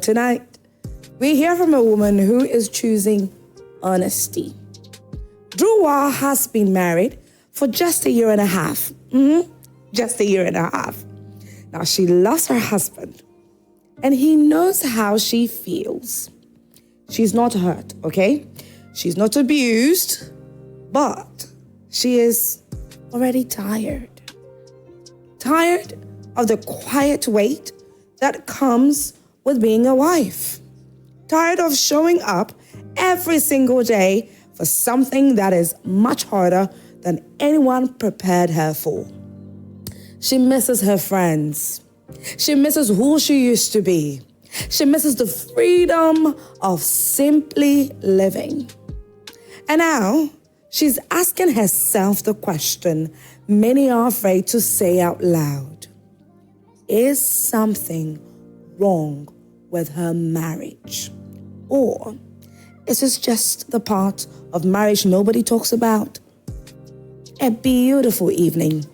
Tonight, we hear from a woman who is choosing honesty. Drua has been married for just a year and a half. Just a year and a half. Now, she loves her husband, and he knows how she feels. She's not hurt, okay? She's not abused, but she is already tired. Tired of the quiet weight that comes with being a wife. Tired of showing up every single day for something that is much harder than anyone prepared her for. She misses her friends. She misses who she used to be. She misses the freedom of simply living. And now, she's asking herself the question many are afraid to say out loud. Is something wrong with her marriage? Or is this just the part of marriage nobody talks about? A beautiful evening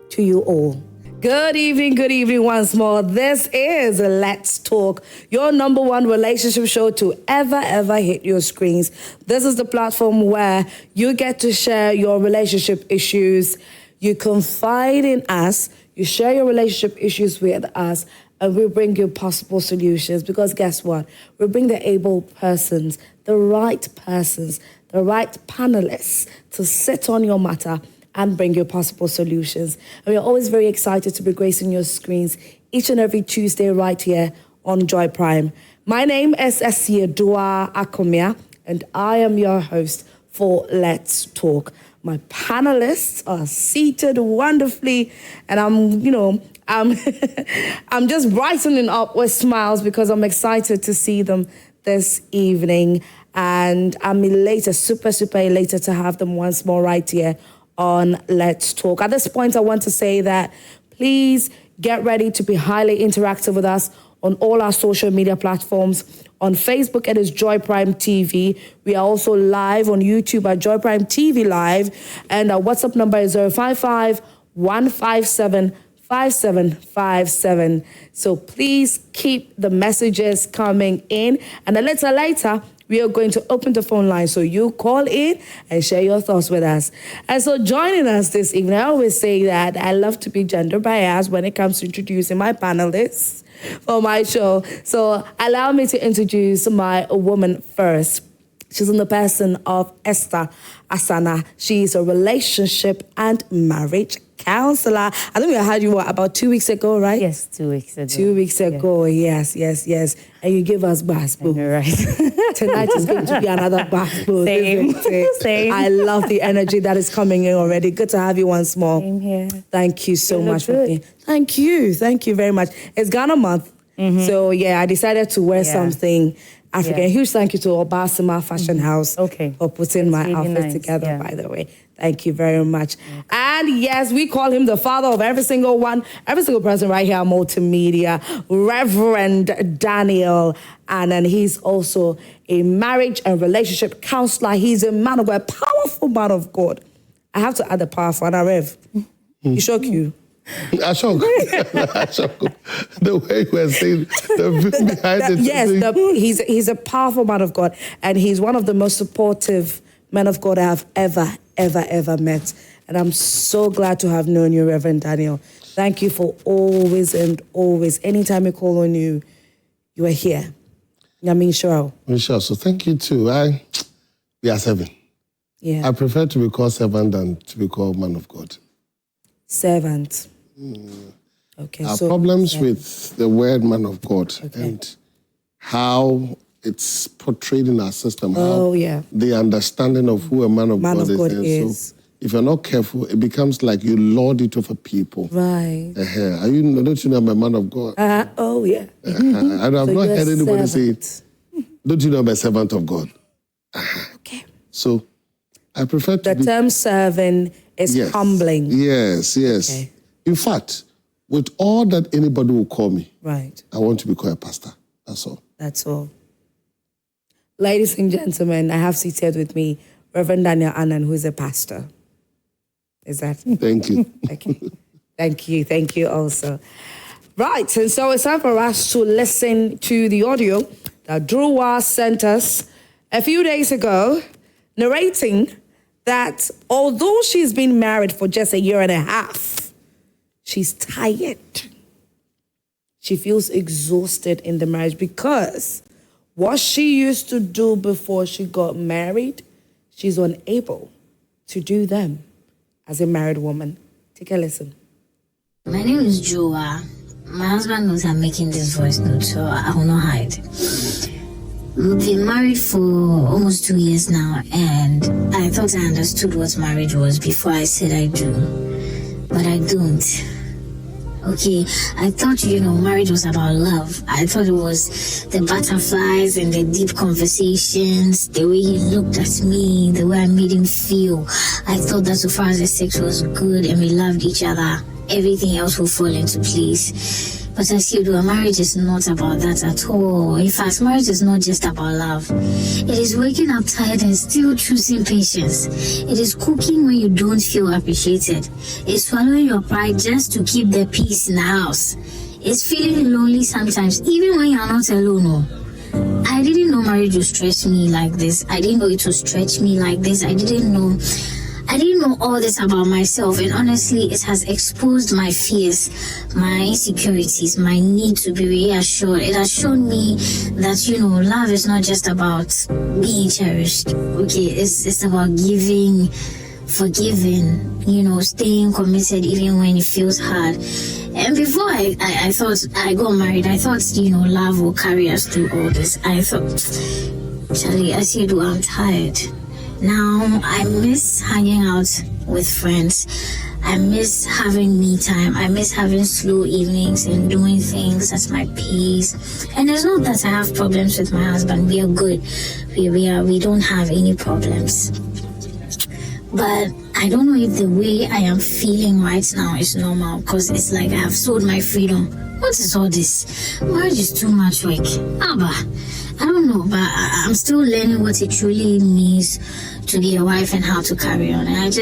to you all. Good evening once more. This is Let's Talk, your number one relationship show to ever hit your screens. This is the platform where you get to share your relationship issues. You confide in us, you share your relationship issues with us, and we bring you possible solutions. Because guess what? We bring the able persons, the right panelists to sit on your matter and bring you possible solutions. And we're always very excited to be gracing your screens each and every Tuesday right here on Joy Prime. My name is Esther Assana, and I am your host for Let's Talk. My panelists are seated wonderfully, and I'm just brightening up with smiles because I'm excited to see them this evening, and I'm elated, super elated to have them once more right here on Let's Talk. At this point, I want to say that please get ready to be highly interactive with us on all our social media platforms. On Facebook, it is Joy Prime TV. We are also live on YouTube at Joy Prime TV Live. And our WhatsApp number is 055-157-5757. So please keep the messages coming in. And a little later, we are going to open the phone line so you call in and share your thoughts with us. And so joining us this evening, I always say that I love to be gender biased when it comes to introducing my panelists for my show. So allow me to introduce my woman first. She's in the person of Esther Assana. She's a relationship and marriage counselor. I think we had you about 2 weeks ago, right? Yes, 2 weeks ago. 2 weeks ago, yes. And you give us basketball. Right. Tonight is going to be another basketball. Same. I love the energy that is coming in already. Good to have you once more. Same here. Thank you so much for good. being. Thank you very much. It's Ghana month, so yeah, I decided to wear something African. Huge thank you to Obasima Fashion House for putting my really outfit together, by the way. Thank you very much. And yes, we call him the father of every single person right here at Multimedia, Reverend Daniel Annan. He's also a marriage and relationship counselor. He's a man of God, a powerful man of God. I have to add the powerful, and Rev. He shock you. I shock. The way you were saying the behind it. Yes, he's a powerful man of God, and he's one of the most supportive men of God I have ever met. And I'm so glad to have known you, Reverend Daniel. Thank you for always. Anytime we call on you, you are here. Sure. So thank you too. We are serving. Yeah. I prefer to be called servant than to be called man of God. Servant. Okay. Our problems with the word man of God and how it's portrayed in our system. The understanding of who a man of God is. So if you're not careful, it becomes like you lord it over people. Right. Don't you know I'm a man of God? And I've not heard anybody say, don't you know I'm a servant of God? Okay. So I prefer to The term serving is humbling. Yes. Okay. In fact, with all that anybody will call me, right, I want to be called a pastor. That's all. Ladies and gentlemen, I have seated with me Reverend Daniel Annan, who is a pastor. Is that? Thank you. Okay. Thank you also. Right, and so it's time for us to listen to the audio that Dhruwa sent us a few days ago, narrating that although she's been married for just a year and a half, she's tired. She feels exhausted in the marriage because what she used to do before she got married, she's unable to do them as a married woman. Take a listen. My name is Joa. My husband knows I'm making this voice note, so I will not hide. We've been married for almost 2 years now, and I thought I understood what marriage was before I said I do. But I don't. Okay, I thought, marriage was about love. I thought it was the butterflies and the deep conversations, the way he looked at me, the way I made him feel. I thought that so far as the sex was good and we loved each other, everything else will fall into place. But as you do, a marriage is not about that at all. In fact, marriage is not just about love. It is waking up tired and still choosing patience. It is cooking when you don't feel appreciated. It's swallowing your pride just to keep the peace in the house. It's feeling lonely sometimes, even when you're not alone. No. I didn't know marriage would stress me like this. I didn't know it would stretch me like this. I didn't know all this about myself, and honestly, it has exposed my fears, my insecurities, my need to be reassured. It has shown me that, love is not just about being cherished. Okay, it's about giving, forgiving, staying committed even when it feels hard. And before I thought I got married, I thought, love will carry us through all this. I thought, Charlie, as you do, I'm tired. Now, I miss hanging out with friends. I miss having me time. I miss having slow evenings and doing things at my pace. And it's not that I have problems with my husband. We are good. We don't have any problems. But I don't know if the way I am feeling right now is normal, because it's like I have sold my freedom. What is all this? Marriage is too much work. Abba, I don't know, but I'm still learning what it truly means to be a wife and how to carry on. And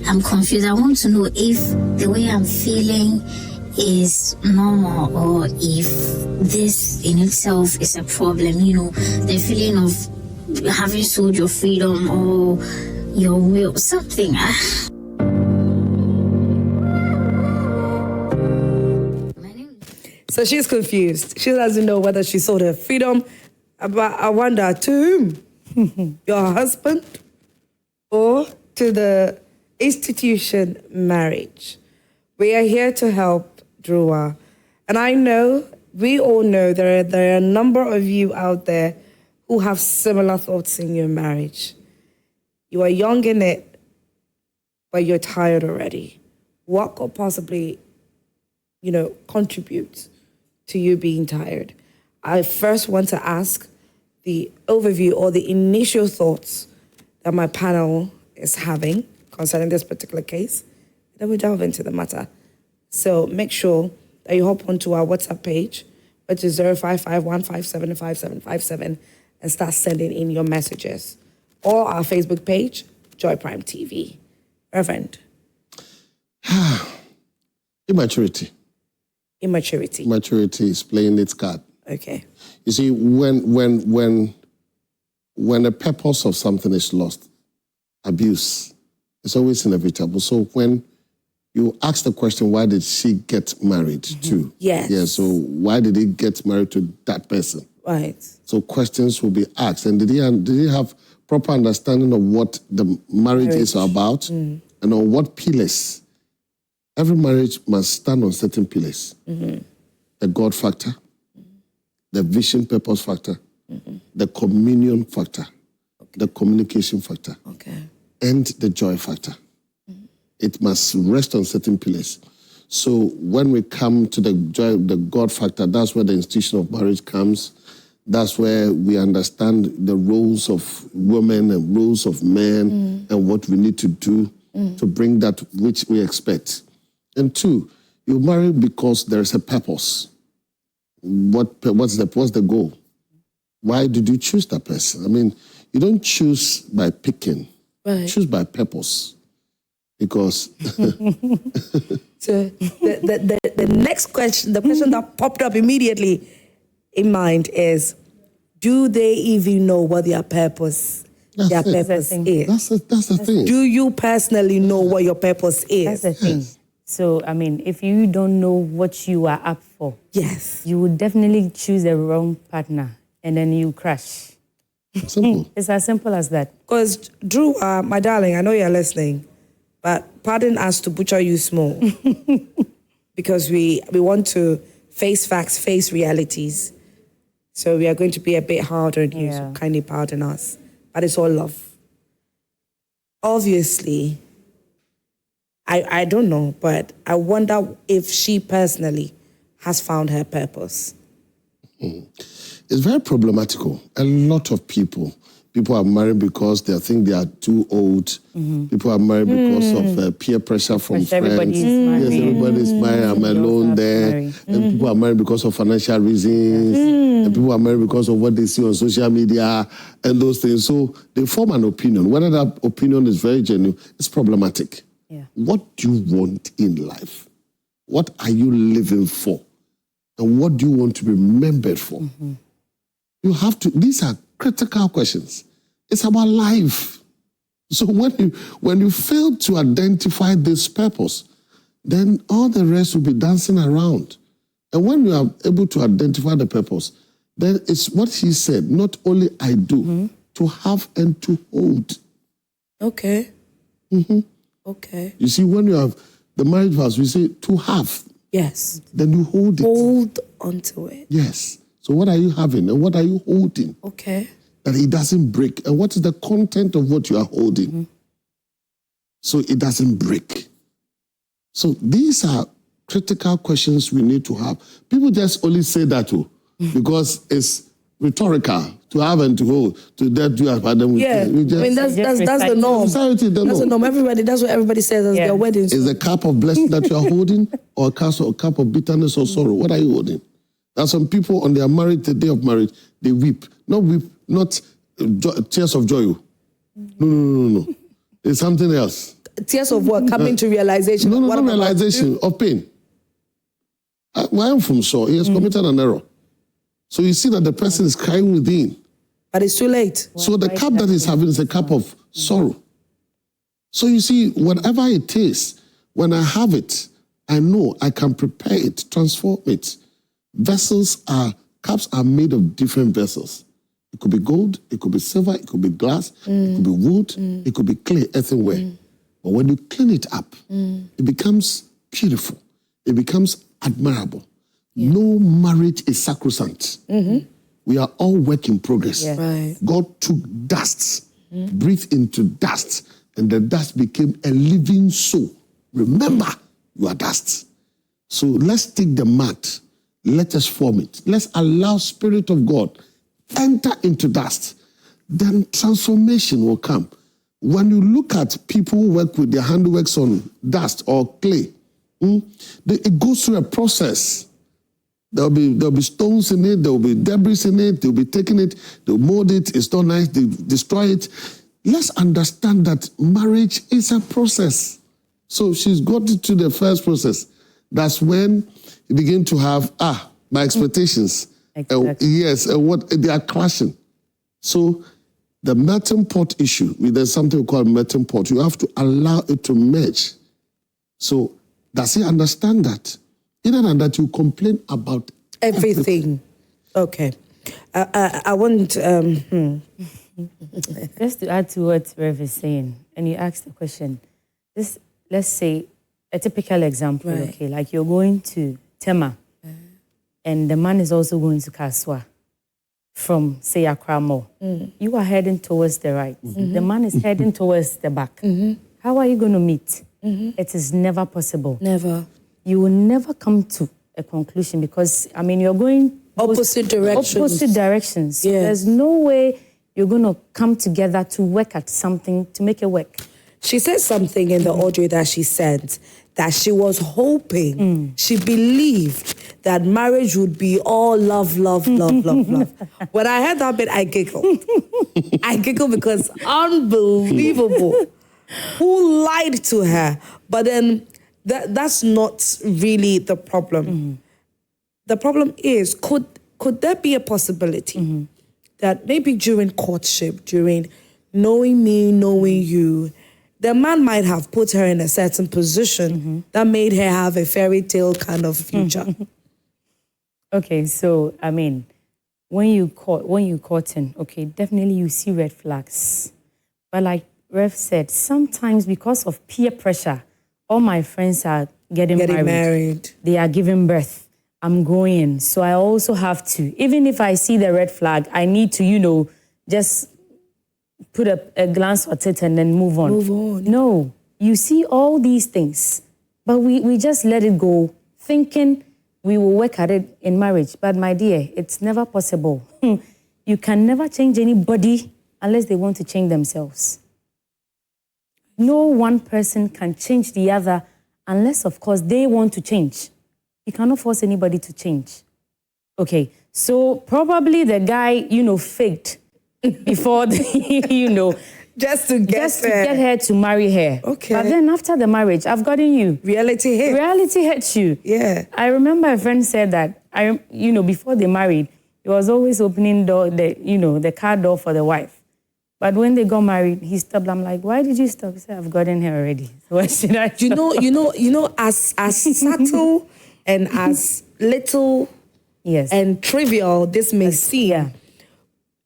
I'm confused. I want to know if the way I'm feeling is normal or if this in itself is a problem. The feeling of having sold your freedom or your will, something. So she's confused. She doesn't know whether she sold her freedom. But I wonder, to whom? Your husband or to the institution marriage? We are here to help Dhruwa. And I know, we all know there are a number of you out there who have similar thoughts in your marriage. You are young in it, but you're tired already. What could possibly, contribute to you being tired? I first want to ask the overview or the initial thoughts that my panel is having concerning this particular case. Then we delve into the matter. So make sure that you hop onto our WhatsApp page, which is 0551575757, and start sending in your messages. Or our Facebook page, Joy Prime TV. Reverend. Immaturity. Maturity is playing its card. Okay. You see, when the purpose of something is lost, abuse is always inevitable. So when you ask the question, why did she get married to? Yes. Yeah, so why did he get married to that person? Right. So questions will be asked. And did he have proper understanding of what the marriage is about and on what pillars? Every marriage must stand on certain pillars. The God factor, the vision purpose factor, the communion factor, the communication factor, and the joy factor. It must rest on certain pillars. So when we come to the God factor, that's where the institution of marriage comes. That's where we understand the roles of women and roles of men and what we need to do to bring that which we expect. And two, you marry because there's a purpose. What's the goal? Why did you choose that person? I mean, you don't choose by picking. Right. You choose by purpose. Because So the next question, the question that popped up immediately in mind is, do they even know what their purpose is? That's the thing. Do you personally know what your purpose is? That's the thing. So, I mean, if you don't know what you are up for, yes, you would definitely choose the wrong partner and then you crash. Simple. It's as simple as that. Because, Drew, my darling, I know you're listening, but pardon us to butcher you small because we want to face facts, face realities. So we are going to be a bit harder on you, so kindly pardon us. But it's all love. Obviously, I don't know, but I wonder if she personally has found her purpose. It's very problematical. A lot of people are married because they think they are too old. Mm-hmm. People are married because of peer pressure from friends. Everybody's Yes, everybody's married. I'm alone there. And people are married because of financial reasons. And people are married because of what they see on social media and those things. So they form an opinion. Whether that opinion is very genuine, it's problematic. Yeah. What do you want in life? What are you living for? And what do you want to be remembered for? Mm-hmm. You have to, these are critical questions. It's about life. So when you fail to identify this purpose, then all the rest will be dancing around. And when you are able to identify the purpose, then it's what he said, not only I do, to have and to hold. Okay. Mm-hmm. Okay. You see, when you have the marriage vows, we say to have. Yes. Then you hold it. Hold onto it. Yes. So what are you having and what are you holding? Okay. That it doesn't break. And what is the content of what you are holding? Mm-hmm. So it doesn't break. So these are critical questions we need to have. People just only say that because it's rhetorical to have and to hold, to that do it, but then we just, I mean that's the norm. Society, that's the norm. That's what everybody says at their weddings. Is the cup of blessing that you are holding, or a cup of bitterness or sorrow? What are you holding? There are some people on their marriage, the day of marriage, they weep. Not tears of joy. No. It's something else. Tears of what? Coming to realization. No, not realization of pain. Where I'm from, so he has committed an error. So you see that the person is crying within. But it's too late. So the cup that he's having is a cup of sorrow. So you see, whatever it is, when I have it, I know I can prepare it, transform it. Cups are made of different vessels. It could be gold, it could be silver, it could be glass, it could be wood, it could be clay, earthenware. But when you clean it up, it becomes beautiful. It becomes admirable. Yeah. No marriage is sacrosanct. Mm-hmm. We are all work in progress. Yeah. Right. God took dust, breathed into dust, and the dust became a living soul. Remember, you are dust. So let's take the mud. Let us form it. Let's allow Spirit of God enter into dust. Then transformation will come. When you look at people who work with their handworks on dust or clay, it goes through a process. There'll be stones in it, there'll be debris in it, they'll be taking it, they'll mold it, it's not nice, they destroy it. Let's understand that marriage is a process. So she's got to the first process. That's when you begin to have, my expectations. Exactly. What they are clashing. So the melting pot issue, there's something we call melting pot. You have to allow it to merge. So does he understand that? Other than that, you complain about everything. Okay. I want... Just to add to what Rev is saying, and you asked the question, let's say a typical example, right. Okay, like you're going to Tema, and the man is also going to Kaswa from, say, Accra Mall. You are heading towards the right. Mm-hmm. The man is heading towards the back. Mm-hmm. How are you going to meet? Mm-hmm. It is never possible. Never. You will never come to a conclusion because, I mean, you're going... Opposite directions. So there's no way you're going to come together to work at something, to make it work. She said something in the audio that she sent that she was hoping, she believed that marriage would be all love. When I heard that bit, I giggled. I giggled because unbelievable. Who lied to her? But then That's not really the problem. The problem is, could there be a possibility that maybe during courtship, during knowing me, knowing you, the man might have put her in a certain position that made her have a fairy tale kind of future? Okay, so I mean, when you courting, okay, definitely you see red flags. But like Rev said, sometimes because of peer pressure, all my friends are getting married. They are giving birth. I'm going. So I also have to, even if I see the red flag, I need to, just put a glance at it and then move on. No, you see all these things, but we just let it go, thinking we will work at it in marriage. But my dear, it's never possible. You can never change anybody unless they want to change themselves. No one person can change the other unless, of course, they want to change. You cannot force anybody to change. Okay, so probably the guy, faked before, just to get her to marry her. Okay. But then after the marriage, I've gotten you. Reality hits. Reality hits you. Yeah. I remember a friend said that, before they married, he was always opening the car door for the wife. But when they got married, he stopped. I'm like, why did you stop? He said, I've gotten her already. So why should I stop? As subtle and as little and trivial this may seem,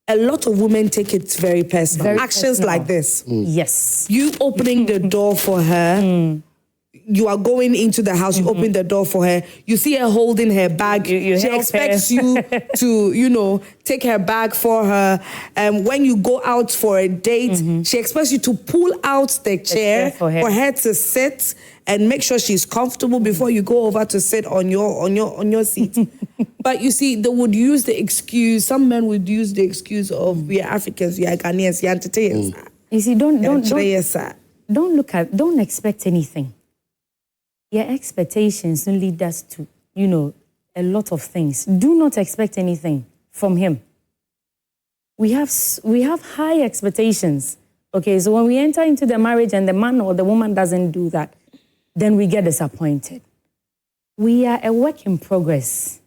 a lot of women take it very personal. Actions like this. Yes. You opening the door for her. You are going into the house, you open the door for her. You see her holding her bag. You she expects you to, take her bag for her. When you go out for a date, she expects you to pull out the chair for her to sit and make sure she's comfortable before you go over to sit on your seat. But you see, they would use the excuse, some men would use the excuse of we are Africans, we are Ghanaians, we are entertainers. You see, don't expect anything. Your expectations don't lead us to, a lot of things. Do not expect anything from him. We have high expectations. Okay, so when we enter into the marriage and the man or the woman doesn't do that, then we get disappointed. We are a work in progress.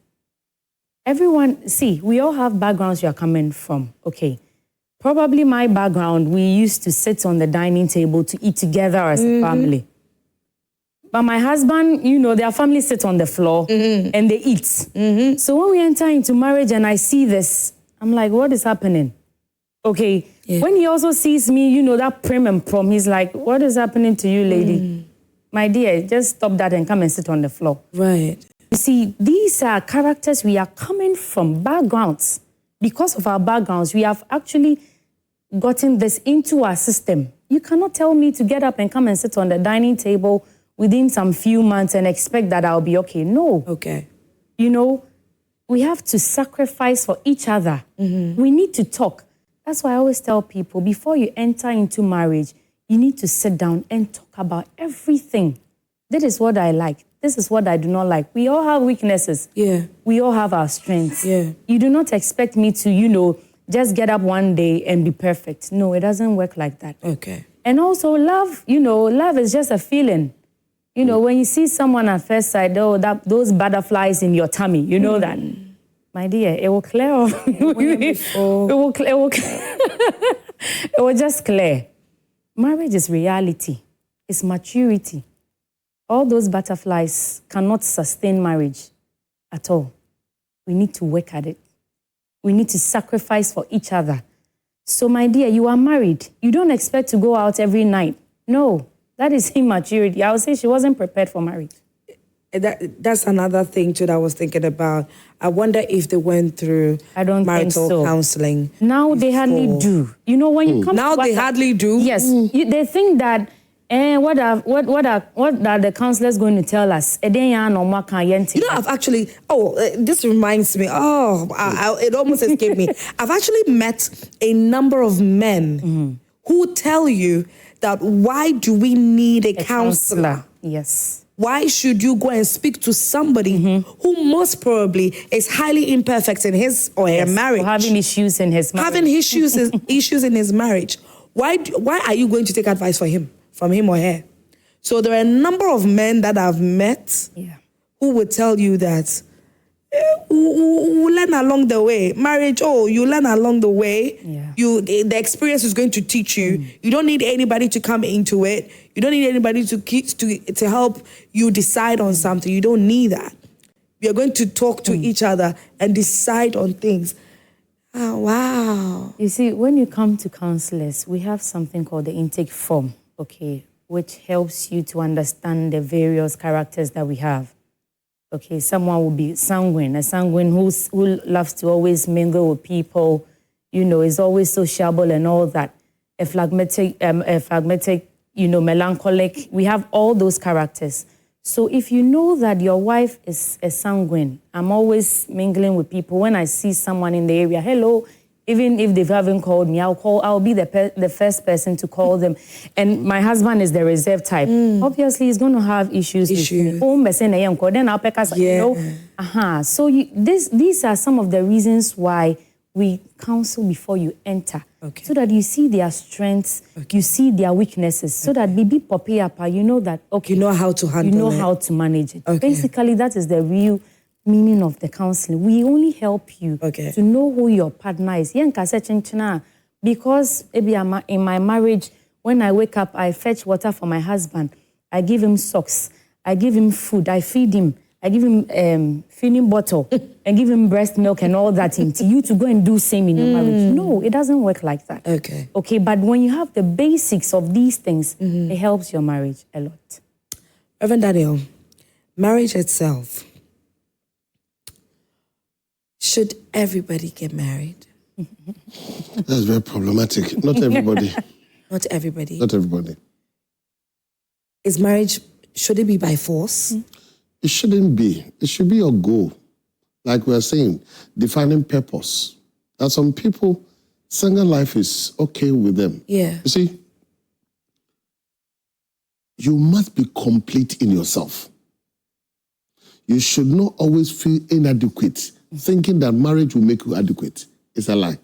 Everyone, we all have backgrounds you are coming from. Okay, probably my background, we used to sit on the dining table to eat together as a family. But my husband, their family sit on the floor and they eat. So when we enter into marriage and I see this, I'm like, what is happening? Okay. Yeah. When he also sees me, that prim and prom, he's like, what is happening to you, lady? My dear, just stop that and come and sit on the floor. Right. You see, these are characters we are coming from, backgrounds. Because of our backgrounds, we have actually gotten this into our system. You cannot tell me to get up and come and sit on the dining table within some few months and expect that I'll be okay. No. Okay. We have to sacrifice for each other. We need to talk. That's why I always tell people, before you enter into marriage, you need to sit down and talk about everything. This is what I like. This is what I do not like. We all have weaknesses. Yeah. We all have our strengths. Yeah. You do not expect me to, just get up one day and be perfect. No, it doesn't work like that. Okay. And also love, love is just a feeling. When you see someone at first sight, those butterflies in your tummy, you know that. My dear, it will clear off. It will just clear. Marriage is reality. It's maturity. All those butterflies cannot sustain marriage at all. We need to work at it. We need to sacrifice for each other. So, my dear, you are married. You don't expect to go out every night. No. That is immaturity. I would say she wasn't prepared for marriage. That's another thing, too, that I was thinking about. I wonder if they went through marital counseling. Now they hardly do. When you come now to they hardly do? Yes. They think that, what are the counselors going to tell us? I've actually, this reminds me, it almost escaped me. I've actually met a number of men who tell you that why do we need a counselor? Yes. Why should you go and speak to somebody who most probably is highly imperfect in his or her marriage? Or having issues in his marriage. Having issues in his marriage. Why are you going to take advice from him or her? So there are a number of men that I've met who would tell you that we learn along the way. Marriage, you learn along the way. The experience is going to teach you. You don't need anybody to come into it. You don't need anybody to help you decide on something. You don't need that. You're going to talk to each other and decide on things. Oh, wow. You see, when you come to counselors, we have something called the intake form, okay, which helps you to understand the various characters that we have. Okay, someone will be sanguine, a sanguine who loves to always mingle with people, is always sociable and all that. A phlegmatic, melancholic. We have all those characters. So if you know that your wife is a sanguine, I'm always mingling with people. When I see someone in the area, hello, even if they haven't called me, I'll be the first person to call them. And my husband is the reserve type. Obviously, he's going to have issues with me. Then I'll pick us, So these are some of the reasons why we counsel before you enter. Okay. So that you see their strengths, you see their weaknesses, so that baby poppy up, you know that, you know how to handle it. You know how to manage it. Okay. Basically, that is the real meaning of the counseling. We only help you to know who your partner is. Because in my marriage, when I wake up, I fetch water for my husband. I give him socks. I give him food. I feed him. I give him feeding bottle and give him breast milk and all that. To you to go and do same in your marriage. No, it doesn't work like that. Okay, but when you have the basics of these things, it helps your marriage a lot. Reverend Daniel, marriage itself, should everybody get married? That's very problematic. Not everybody. Not everybody. Not everybody. Is marriage, should it be by force? It shouldn't be. It should be your goal. Like we are saying, defining purpose. That some people, single life is okay with them. Yeah. You see, you must be complete in yourself. You should not always feel inadequate, thinking that marriage will make you adequate. It's a lie.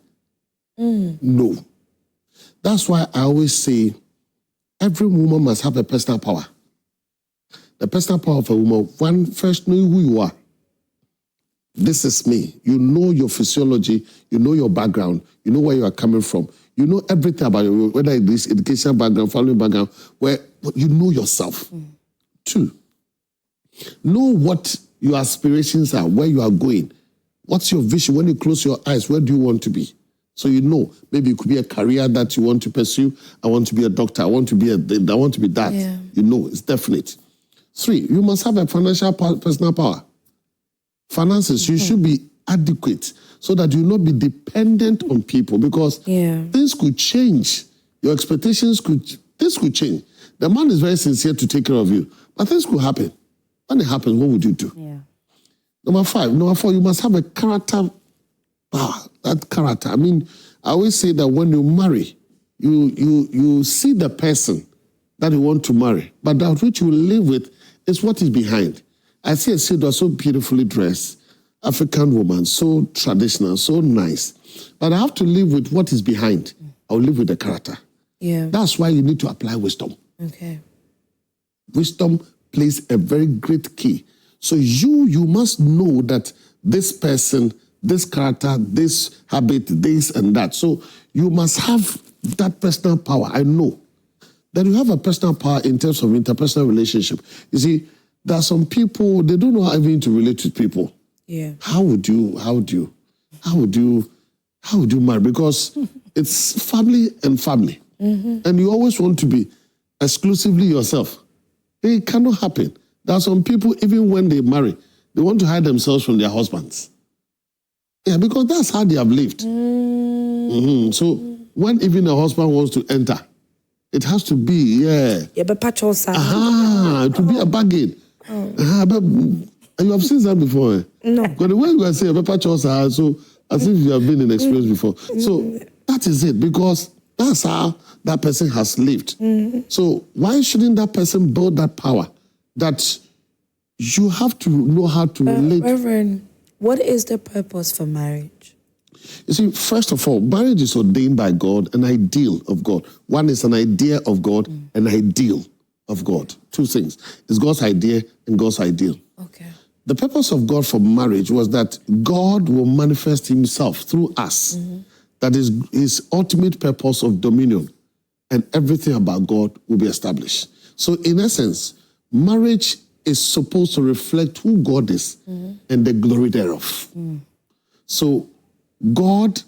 No. That's why I always say every woman must have a personal power. The personal power of a woman, one, first know who you are. This is me. You know your physiology, you know your background, you know where you are coming from. You know everything about you, whether it is education background, family background, where you know yourself. 2, know what your aspirations are, where you are going. What's your vision? When you close your eyes, where do you want to be? So you know, maybe it could be a career that you want to pursue. I want to be a doctor. I want to be that. Yeah. You know, it's definite. 3, you must have a financial personal power. Finances, you should be adequate so that you will not be dependent on people, because things could change. Your expectations things could change. The man is very sincere to take care of you, but things could happen. When it happens, what would you do? Number 4, you must have a character power. That character. I mean, I always say that when you marry, you see the person that you want to marry, but that which you live with is what is behind. I see a Sidra so beautifully dressed, African woman, so traditional, so nice. But I have to live with what is behind. I'll live with the character. That's why you need to apply wisdom. Wisdom plays a very great key. So you must know that this person, this character, this habit, this and that. So you must have that personal power. I know that you have a personal power in terms of interpersonal relationship. You see, there are some people, they don't know how even to relate with people. How would you marry? Because it's family and family. And you always want to be exclusively yourself. It cannot happen. There are some people, even when they marry, they want to hide themselves from their husbands. Because that's how they have lived. So when even a husband wants to enter, it has to be, to be a bargain. And you have seen that before. No. Because the way you are saying, so as if you have been in experience before. So that is it, because that's how that person has lived. So why shouldn't that person build that power that you have to know how to relate? Reverend, what is the purpose for marriage? You see, first of all, marriage is ordained by God, an ideal of God. One is an idea of God, an ideal of God. Two things. It's God's idea and God's ideal. Okay. The purpose of God for marriage was that God will manifest himself through us. That is his ultimate purpose of dominion. And everything about God will be established. So in essence, marriage is supposed to reflect who God is and the glory thereof. So God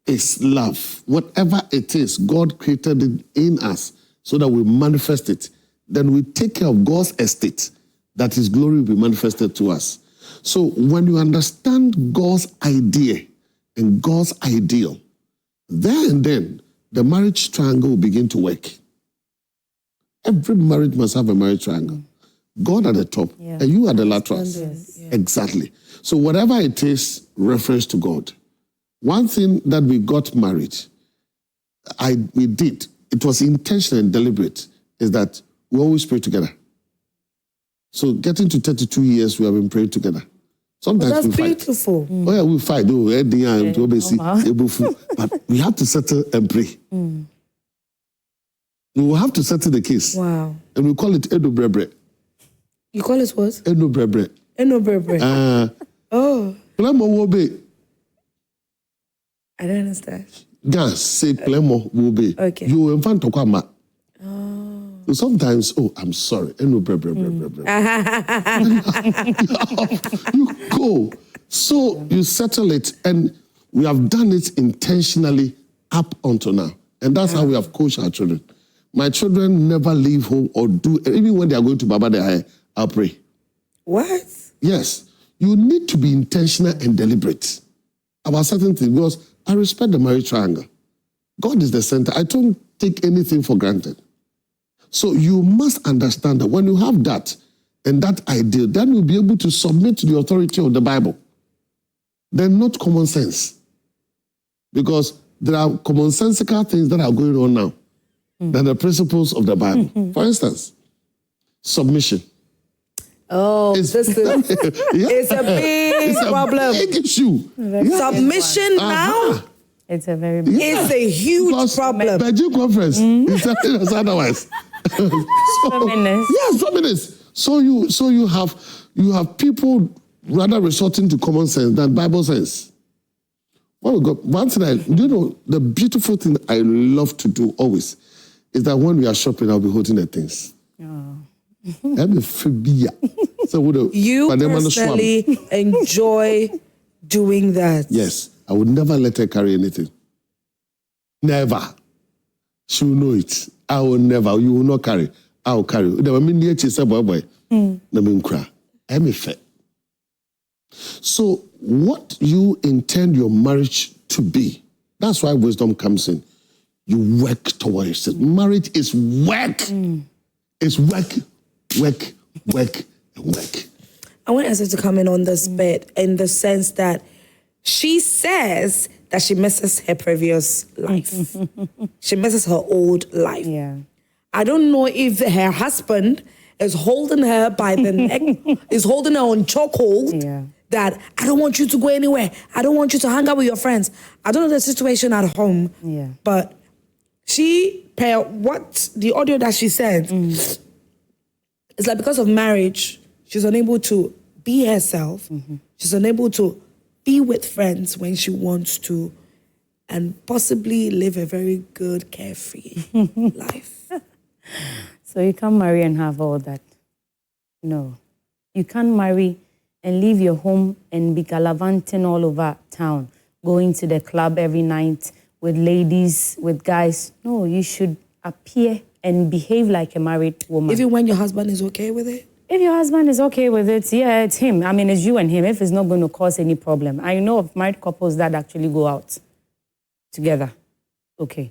is love. Whatever it is, God created it in us so that we manifest it. Then we take care of God's estate, that his glory will be manifested to us. So when you understand God's idea and God's ideal, then the marriage triangle will begin to work. Every marriage must have a marriage triangle. God at the top, and you at the laterals. Exactly. So whatever it is, reference to God. One thing that we got married, we did, it was intentional and deliberate, is that we always pray together. So getting to 32 years, we have been praying together. Sometimes we fight. That's beautiful. Oh yeah, we fight. But we have to settle and pray. We will have to settle the case. Wow. And we call it Eno Brebre. You call it what? Eno Brebre. Eno Brebre. Oh. Plemo will be. I don't understand. Gas say Plemo will be. Okay. You will find Tokwama. So sometimes, I'm sorry. Eno Brebre. You go. So you settle it, and we have done it intentionally up until now. And that's how we have coached our children. My children never leave home or do, even when they are going to Baba, I'll pray. What? Yes. You need to be intentional and deliberate about certain things, because I respect the marriage triangle. God is the center. I don't take anything for granted. So you must understand that when you have that and that ideal, then you'll be able to submit to the authority of the Bible. Then not common sense. Because there are commonsensical things that are going on now than the principles of the Bible. For instance, submission. Oh, it's a big problem. Big issue. Submission now? It's a very big It's a huge problem. Beijing conference is telling us otherwise. Feminists. So you have people rather resorting to common sense than Bible sense. One thing the beautiful thing I love to do always is that when we are shopping, I'll be holding the things. So you personally enjoy doing that? Yes. I would never let her carry anything. Never. She will know it. I will never. You will not carry. I will carry. So what you intend your marriage to be, that's why wisdom comes in. You work towards it. Marriage is work. It's work, and work. I want Esther to come in on this bit in the sense that she says that she misses her previous life. She misses her old life. Yeah. I don't know if her husband is holding her by the neck, is holding her on chokehold. Yeah. That I don't want you to go anywhere. I don't want you to hang out with your friends. I don't know the situation at home. Yeah. But the audio that she said, it's like because of marriage, she's unable to be herself. She's unable to be with friends when she wants to, and possibly live a very good, carefree life. So you can't marry and have all that. No. You can't marry and leave your home and be gallivanting all over town, going to the club every night with ladies, with guys. No, you should appear and behave like a married woman. Even when your husband is okay with it? If your husband is okay with it, yeah, it's him. I mean, it's you and him. If it's not going to cause any problem. I know of married couples that actually go out together. Okay.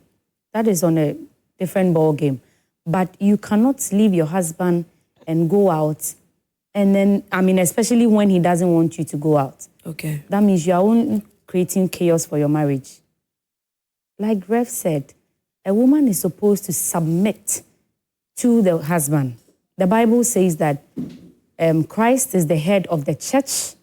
That is on a different ball game. But you cannot leave your husband and go out. And then, I mean, especially when he doesn't want you to go out. Okay. That means you are only creating chaos for your marriage. Like Rev said, a woman is supposed to submit to the husband. The Bible says that Christ is the head of the church.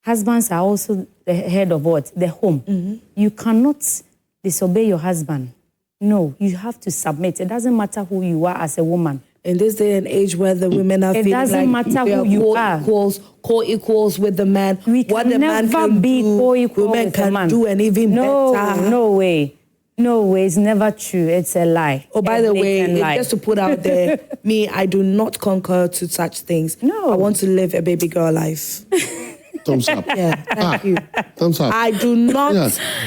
Husbands are also the head of what? The home. You cannot disobey your husband. No, you have to submit. It doesn't matter who you are as a woman. in this day and age where the women are feeling doesn't like matter who you are. Co-equals with the man. We can what the never man can be do, co-equal women with can the man. do, and even better. No way. No way, it's never true. It's a lie. Oh, by the way, just to put out there, me, I do not concur to such things. No. I want to live a baby girl life. Thumbs up. Yeah, thank you. Thumbs up. I do not,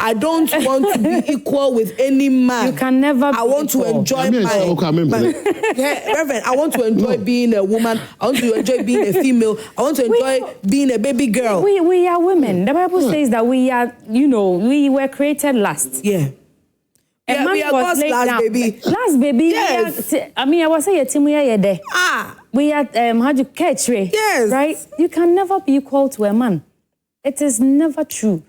I don't want to be equal with any man. You can never be I want to enjoy Reverend, I want to enjoy being a woman. I want to enjoy being a female. I want to enjoy being a baby girl. We are women. The Bible says that we are, we were created last. Yeah. A man we are was God's laid last down. baby. Last baby. Yes. I was saying, there. We are, how do you catch me? Yes. Right? You can never be equal to a man. It is never true.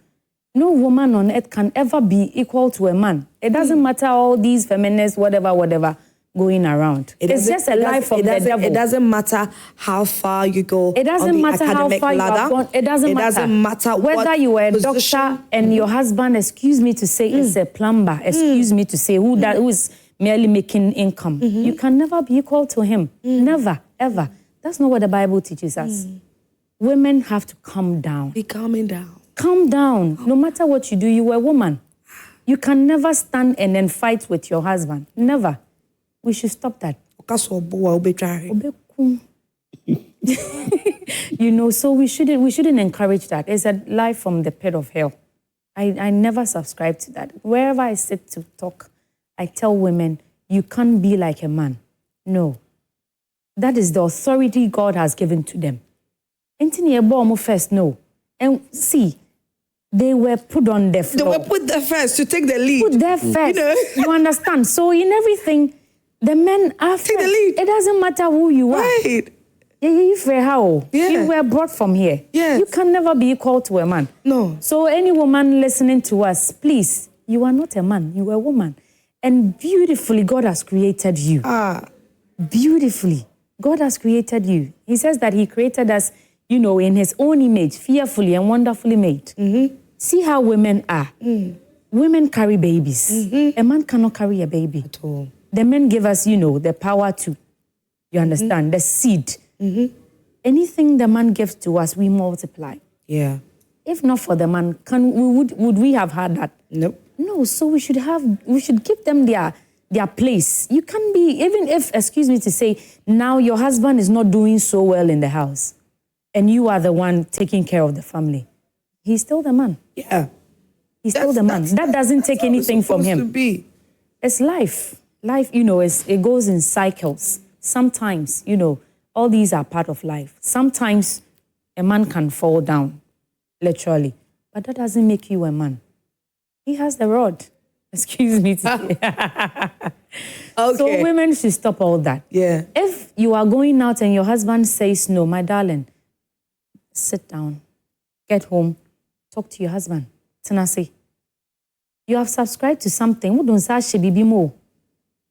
No woman on earth can ever be equal to a man. It doesn't matter all these feminists, whatever, going around. It's just a lie from the devil. It doesn't matter how far you go. It doesn't matter how far you have gone. It doesn't matter whether you were a doctor and your husband, excuse me to say, is a plumber. Excuse me to say, who is merely making income. You can never be equal to him. Never, ever. That's not what the Bible teaches us. Women have to calm down. Be calming down. Calm down. No matter what you do, you are a woman. You can never stand and then fight with your husband. Never. We should stop that. So we shouldn't encourage that. It's a lie from the pit of hell. I never subscribe to that. Wherever I sit to talk, I tell women, you can't be like a man. No. That is the authority God has given to them. First, no. And see, they were put on the floor. They were put there first to take the lead. Put there first. You understand? So in everything, the men are first. Take the lead. It doesn't matter who you are. Right. You were brought from here. Yes. You can never be equal to a man. No. So any woman listening to us, please, you are not a man. You are a woman. And beautifully, God has created you. Beautifully. God has created you. He says that he created us, in his own image, fearfully and wonderfully made. See how women are. Women carry babies. A man cannot carry a baby. At all. The men give us, the power to, you understand, the seed. Anything the man gives to us, we multiply. Yeah. If not for the man, would we have had that? Nope. No, so we should give them their place. You can be, even if, excuse me to say, now your husband is not doing so well in the house, and you are the one taking care of the family. He's still the man. Yeah. He's still the man. That doesn't take anything from him. To be. It's life. Life, it goes in cycles. Sometimes, all these are part of life. Sometimes a man can fall down, literally. But that doesn't make you a man. He has the rod. Excuse me to say. Okay. So women should stop all that. Yeah. If you are going out and your husband says no, my darling, sit down, get home, talk to your husband. Tenasi. You have subscribed to something.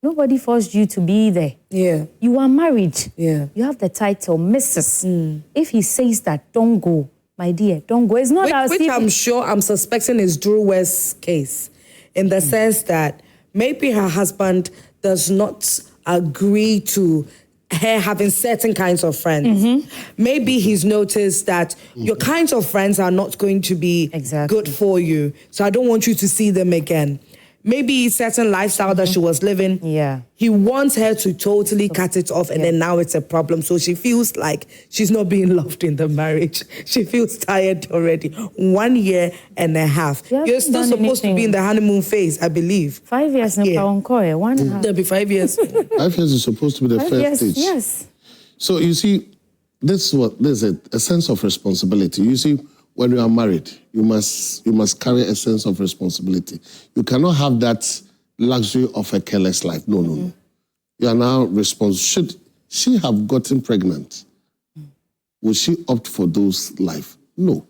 Nobody forced you to be there. Yeah. You are married. Yeah. You have the title, Mrs. If he says that, don't go, my dear, don't go. It's not which I'm suspecting is Drew West's case, in the sense that maybe her husband does not agree to her having certain kinds of friends. Maybe he's noticed that your kinds of friends are not going to be good for you, so I don't want you to see them again. Maybe certain lifestyle that she was living, he wants her to totally cut it off, and then now it's a problem. So she feels like she's not being loved in the marriage. She feels tired already. 1 year and a half. You're still supposed to be in the honeymoon phase, I believe. 5 years. There'll be 5 years. 5 years is supposed to be the first stage. Yes. So you see, there's a sense of responsibility. You see, when you are married, you must carry a sense of responsibility. You cannot have that luxury of a careless life. No. You are now responsible. Should she have gotten pregnant? Will she opt for those life? No.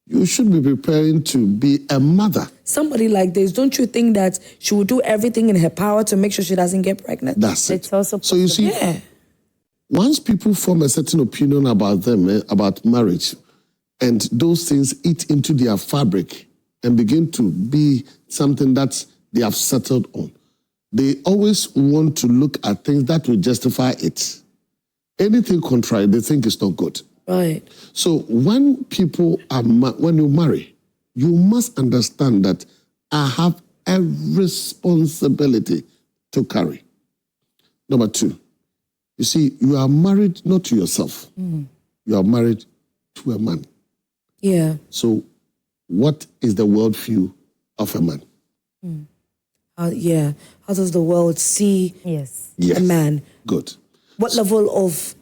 You should be preparing to be a mother. Somebody like this, don't you think that she will do everything in her power to make sure she doesn't get pregnant? That's it. It's also so you see, once people form a certain opinion about them, about marriage, and those things eat into their fabric and begin to be something that they have settled on, they always want to look at things that will justify it. Anything contrary, they think it's not good. Right. So when people are, when you marry, you must understand that I have a responsibility to carry. Number 2, you see, you are married not to yourself. You are married to a man. Yeah. So what is the worldview of a man? How does the world see a man? Good. What level of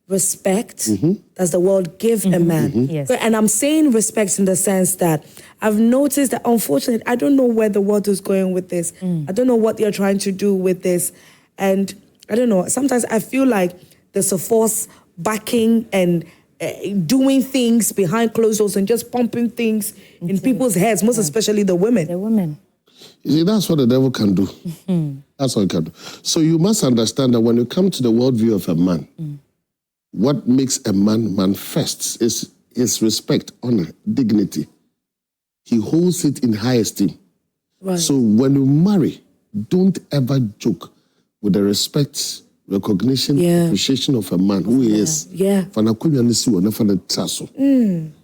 respect does the world give a man? Yes. And I'm saying respect in the sense that I've noticed that, unfortunately, I don't know where the world is going with this. I don't know what they're trying to do with this. And I don't know, sometimes I feel like there's a force backing and doing things behind closed doors and just pumping things in people's heads, most especially the women. The women. You see, that's what the devil can do. That's what he can do. So you must understand that when you come to the worldview of a man, what makes a man first is his respect, honor, dignity. He holds it in high esteem. Right. So when you marry, don't ever joke with the respect, recognition, appreciation of a man who he is.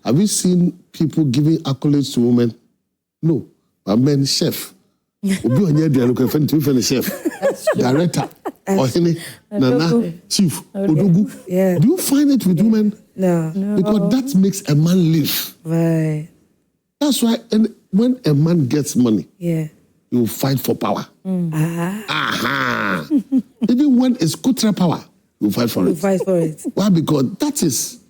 Have you seen people giving accolades to women? No. But men, chef. Chef, director, Nana, chief, Odogu. Do you find it with women? No. Because that makes a man live. Right. That's why when a man gets money, he will fight for power. Even when it's cultural power, he will fight for it. Why? Because that is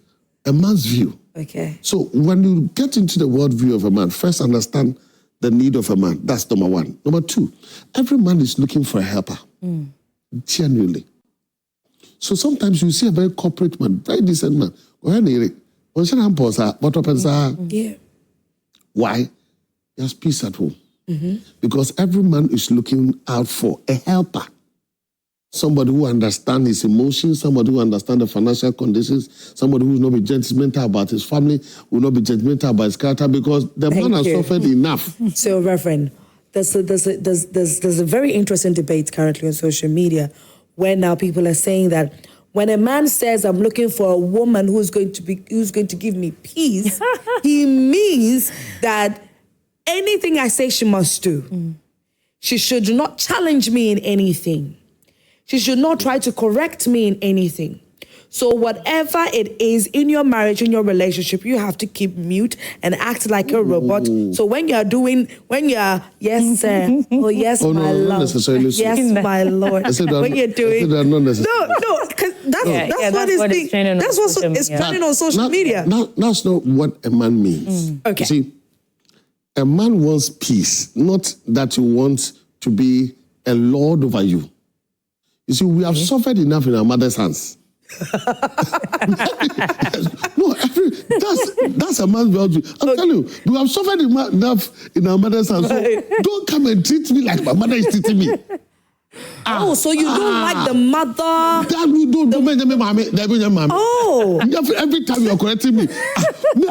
a man's view. Okay. So when you get into the world view of a man, first understand the need of a man. That's number 1. Number 2, every man is looking for a helper. Genuinely. So sometimes you see a very corporate man, very decent man. Why? There's peace at home. Because every man is looking out for a helper. Somebody who understands his emotions, somebody who understands the financial conditions, somebody who will not be judgmental about his family, will not be judgmental about his character, because the man has suffered enough. So, Reverend, there's a very interesting debate currently on social media where now people are saying that when a man says, I'm looking for a woman who's going to give me peace, he means that anything I say she must do. She should not challenge me in anything. She should not try to correct me in anything. So whatever it is in your marriage, in your relationship, you have to keep mute and act like a robot. So when you're yes, sir, oh, yes, my lord. Not necessarily. Yes, my lord. When you're doing, no, because that's what is trending on social media. That's not what a man means. Okay. See, a man wants peace, not that he wants to be a lord over you. You see, we have suffered enough in our mother's hands. No, that's a man's value. I'm telling you, we have suffered enough in our mother's hands. So don't come and treat me like my mother is treating me. So you don't like the mother? That we don't. Oh. Every time you're correcting me,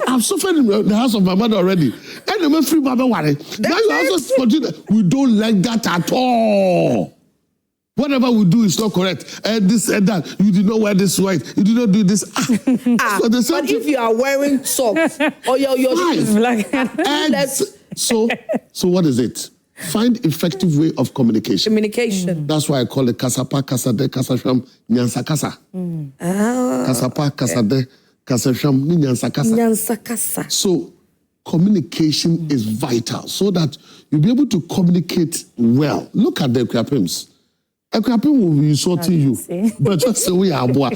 I've suffered in the house of my mother already. And I'm a free mother. Now you also continue. We don't like that at all. Whatever we do is not correct. And this and that. You did not wear this white. You did not do this. But if you are wearing socks or your so what is it? Find effective way of communication. That's why I call it kasapa, kasade, kasasham, nyansakasa. Kasapa, kasade, kasasham, nyansakasa. So communication is vital so that you'll be able to communicate well. Look at the Ekwapims. Ekwapim will be insulting you, but just say we are Abua.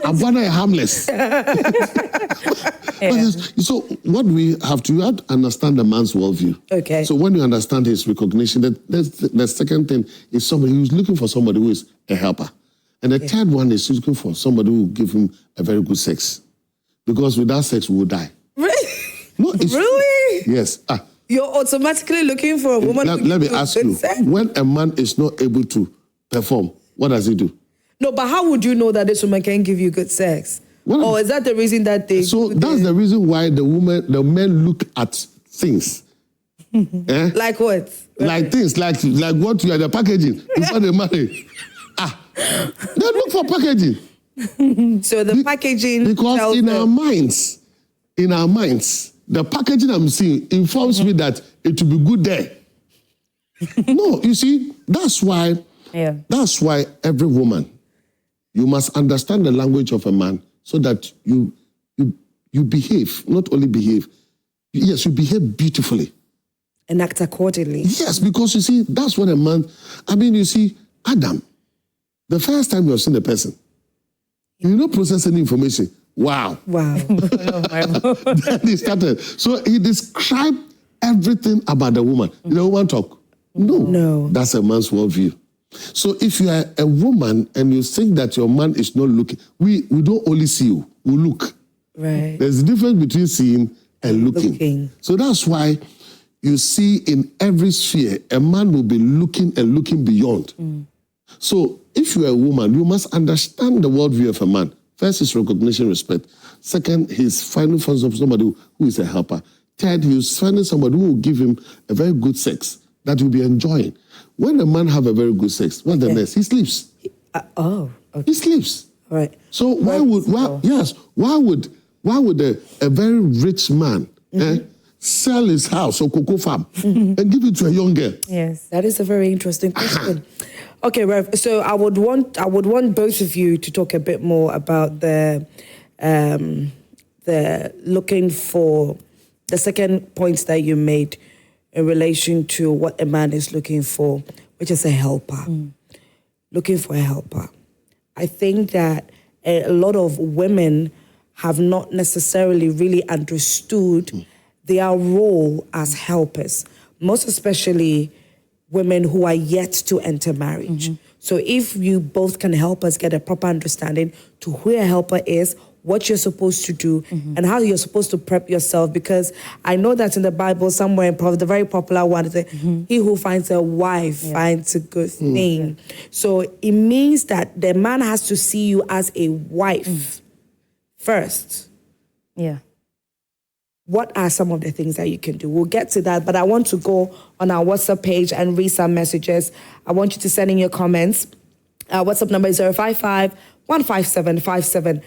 Abua is harmless. So what we have to understand the man's worldview. Okay. So when you understand his recognition, the second thing is somebody who's looking for somebody who is a helper. And the third one is looking for somebody who will give him a very good sex. Because without sex, we will die. Really? No, it's really? Yes. You're automatically looking for a woman. Let me ask you, when a man is not able to perform, what does he do? No, but how would you know that this woman can give you good sex? Or is that the reason that they... So that's the reason why the men look at things. Like what? Like things, like what you are the packaging before they marry. They look for packaging. So the packaging because in our minds, the packaging I'm seeing informs me that it will be good there. No, you see, that's why every woman, you must understand the language of a man so that you behave, not only behave. Yes, you behave beautifully. And act accordingly. Yes, because you see, that's what a man, you see, Adam, the first time you have seen a person, you don't process any information. Wow. Then he started. So he described everything about the woman. The woman talk. No. That's a man's worldview. So if you are a woman and you think that your man is not looking, we don't only see you, we look. Right. There's a difference between seeing and looking. So that's why you see in every sphere, a man will be looking and looking beyond. So if you're a woman, you must understand the worldview of a man. First is recognition, respect. Second, he's finding for somebody who is a helper. Third, he's finding somebody who will give him a very good sex that he'll be enjoying. When a man have a very good sex, what's the next? He sleeps. He sleeps. Right. So why would a very rich man sell his house or cocoa farm and give it to a young girl? Yes, that is a very interesting question. Okay, Rev. So I would want both of you to talk a bit more about the looking for the second point that you made in relation to what a man is looking for, which is a helper. Looking for a helper. I think that a lot of women have not necessarily really understood their role as helpers, most especially women who are yet to enter marriage. So if you both can help us get a proper understanding to who a helper is, what you're supposed to do, and how you're supposed to prep yourself, because I know that in the Bible, somewhere in Proverbs, the very popular one is he who finds a wife finds a good thing. So it means that the man has to see you as a wife first. Yeah. What are some of the things that you can do? We'll get to that, but I want to go on our WhatsApp page and read some messages. I want you to send in your comments. Our WhatsApp number is 055-157-5757.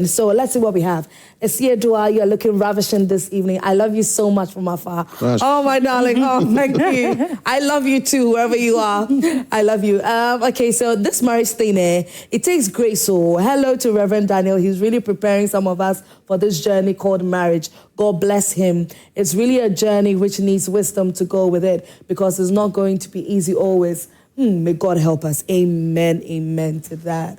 So let's see what we have. Esia Dua, you're looking ravishing this evening. I love you so much from afar. Gosh. Oh, my darling. Oh, thank you. I love you too, wherever you are. I love you. Okay, so this marriage thing, it takes grace. So hello to Reverend Daniel. He's really preparing some of us for this journey called marriage. God bless him. It's really a journey which needs wisdom to go with it, because it's not going to be easy always. May God help us. Amen. Amen to that.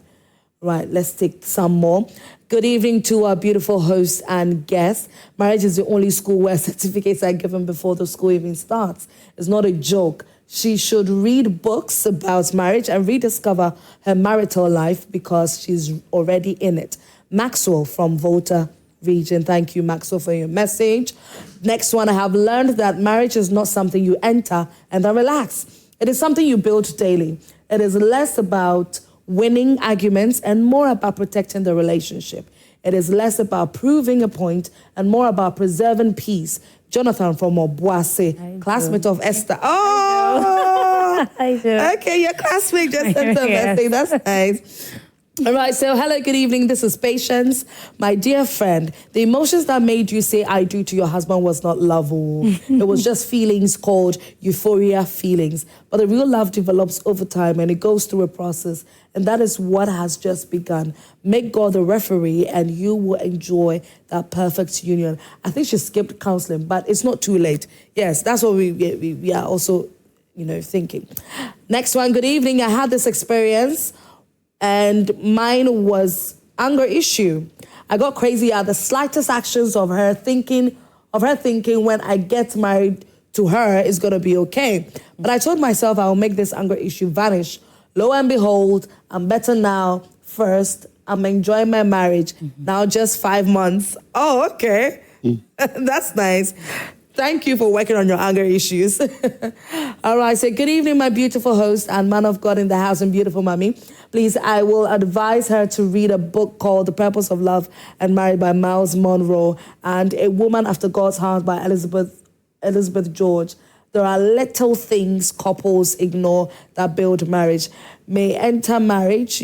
Right, let's take some more. Good evening to our beautiful hosts and guests. Marriage is the only school where certificates are given before the school even starts. It's not a joke. She should read books about marriage and rediscover her marital life because she's already in it. Maxwell from Volta region. Thank you, Maxwell, for your message. Next one, I have learned that marriage is not something you enter and then relax. It is something you build daily. It is less about winning arguments and more about protecting the relationship. It is less about proving a point and more about preserving peace. Jonathan from Obuase, classmate of Esther. Oh, I do. Okay, your classmate just sent a message. That's nice. All right, so hello, good evening. This is Patience. My dear friend, the emotions that made you say I do to your husband was not love. It was just feelings called euphoria feelings. But the real love develops over time and it goes through a process. And that is what has just begun. Make God the referee and you will enjoy that perfect union. I think she skipped counseling, but it's not too late. Yes, that's what we are also, thinking. Next one, good evening. I had this experience. And mine was anger issue. I got crazy at the slightest actions of her thinking when I get married to her is gonna be okay. But I told myself I will make this anger issue vanish. Lo and behold, I'm better now. First, I'm enjoying my marriage. Now just 5 months. Oh, okay. That's nice. Thank you for working on your anger issues. All right, so good evening, my beautiful host and man of God in the house and beautiful mommy. Please, I will advise her to read a book called The Purpose of Love and Marriage by Miles Monroe and A Woman After God's Heart by Elizabeth Elizabeth George. There are little things couples ignore that build marriage. You may enter marriage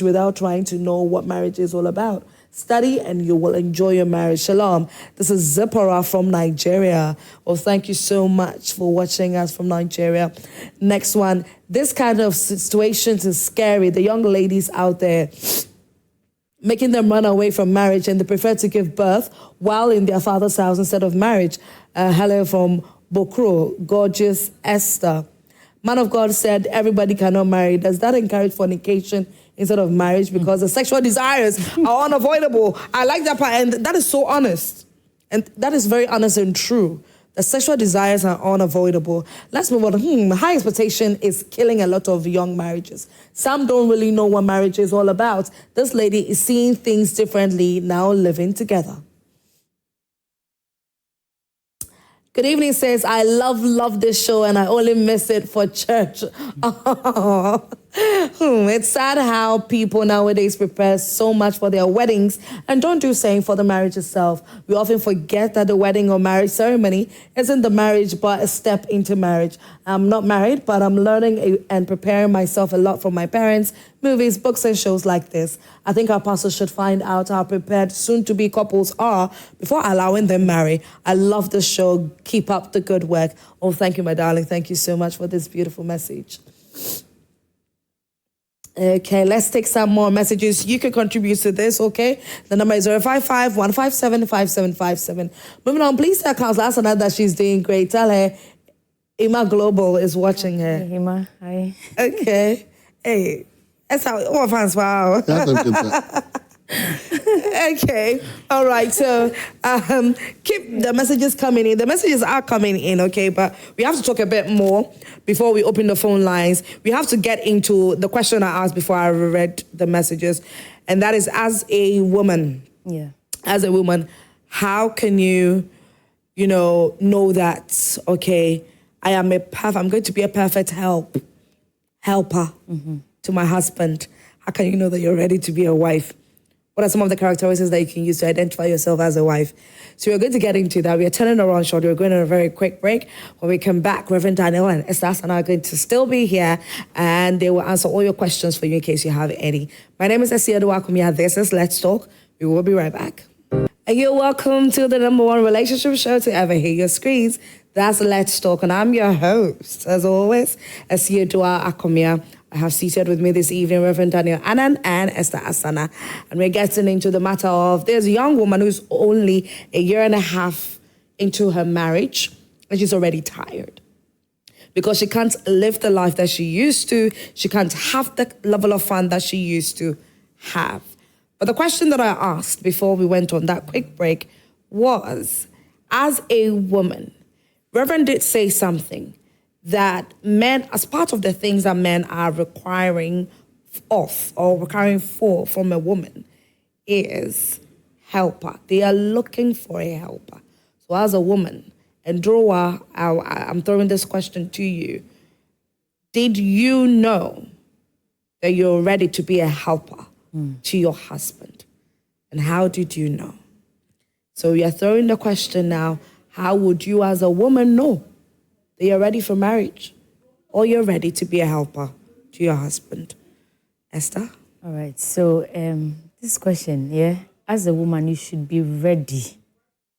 without trying to know what marriage is all about. Study and you will enjoy your marriage. Shalom. This is Zipporah from Nigeria. Well, thank you so much for watching us from Nigeria. Next one. This kind of situations is scary. The young ladies out there, making them run away from marriage, and they prefer to give birth while in their father's house instead of marriage. Hello from Bokro, gorgeous Esther. Man of God said everybody cannot marry. Does that encourage fornication instead of marriage? Because the sexual desires are unavoidable. I like that part, and that is so honest. And that is very honest and true. The sexual desires are unavoidable. Let's move on. High expectation is killing a lot of young marriages. Some don't really know what marriage is all about. This lady is seeing things differently now living together. Good evening, says, I love this show and I only miss it for church. It's sad how people nowadays prepare so much for their weddings and don't do same for the marriage itself. We often forget that the wedding or marriage ceremony isn't the marriage, but a step into marriage. I'm not married, but I'm learning and preparing myself a lot from my parents, movies, books, and shows like this. I think our pastors should find out how prepared soon-to-be couples are before allowing them marry. I love this show. Keep up the good work. Oh, thank you, my darling. Thank you so much for this beautiful message. Okay, let's take some more messages. You can contribute to this, okay? The number is 055-157-5757. Moving on, please tell Counselor Assana that she's doing great. Tell her Ima Global is watching her. Hey, Ima, hi. Okay. Hey, that's how, oh, fans, wow. Okay, all right, so keep the messages coming in. The messages are coming in, okay, but we have to talk a bit more before we open the phone lines. We have to get into the question I asked before I read the messages, and that is, as a woman, how can you know that, okay, I'm going to be a perfect helper to my husband. How can you know that you're ready to be a wife? What are some of the characteristics that you can use to identify yourself as a wife? So we're going to get into that. We are turning around shortly. We're going on a very quick break. When we come back, Reverend Daniel and Esther Assana are going to still be here, and they will answer all your questions for you in case you have any. My name is Esther Assana. This is Let's Talk. We will be right back. And you're welcome to the #1 relationship show to ever hear your screens. That's Let's Talk, and I'm your host, as always, Esther Assana. I have seated with me this evening Reverend Daniel Annan and Esther Assana. And we're getting into the matter of, there's a young woman who's only a year and a half into her marriage, and she's already tired. Because she can't live the life that she used to. She can't have the level of fun that she used to have. But the question that I asked before we went on that quick break was, as a woman, Reverend did say something that men, as part of the things that men are requiring of or requiring from a woman, is helper. They are looking for a helper. So as a woman, and Drowa, I'm throwing this question to you. Did you know that you're ready to be a helper to your husband? And how did you know? So we are throwing the question now, how would you as a woman know that you're ready for marriage or you're ready to be a helper to your husband? Esther? All right, so this question, as a woman, you should be ready.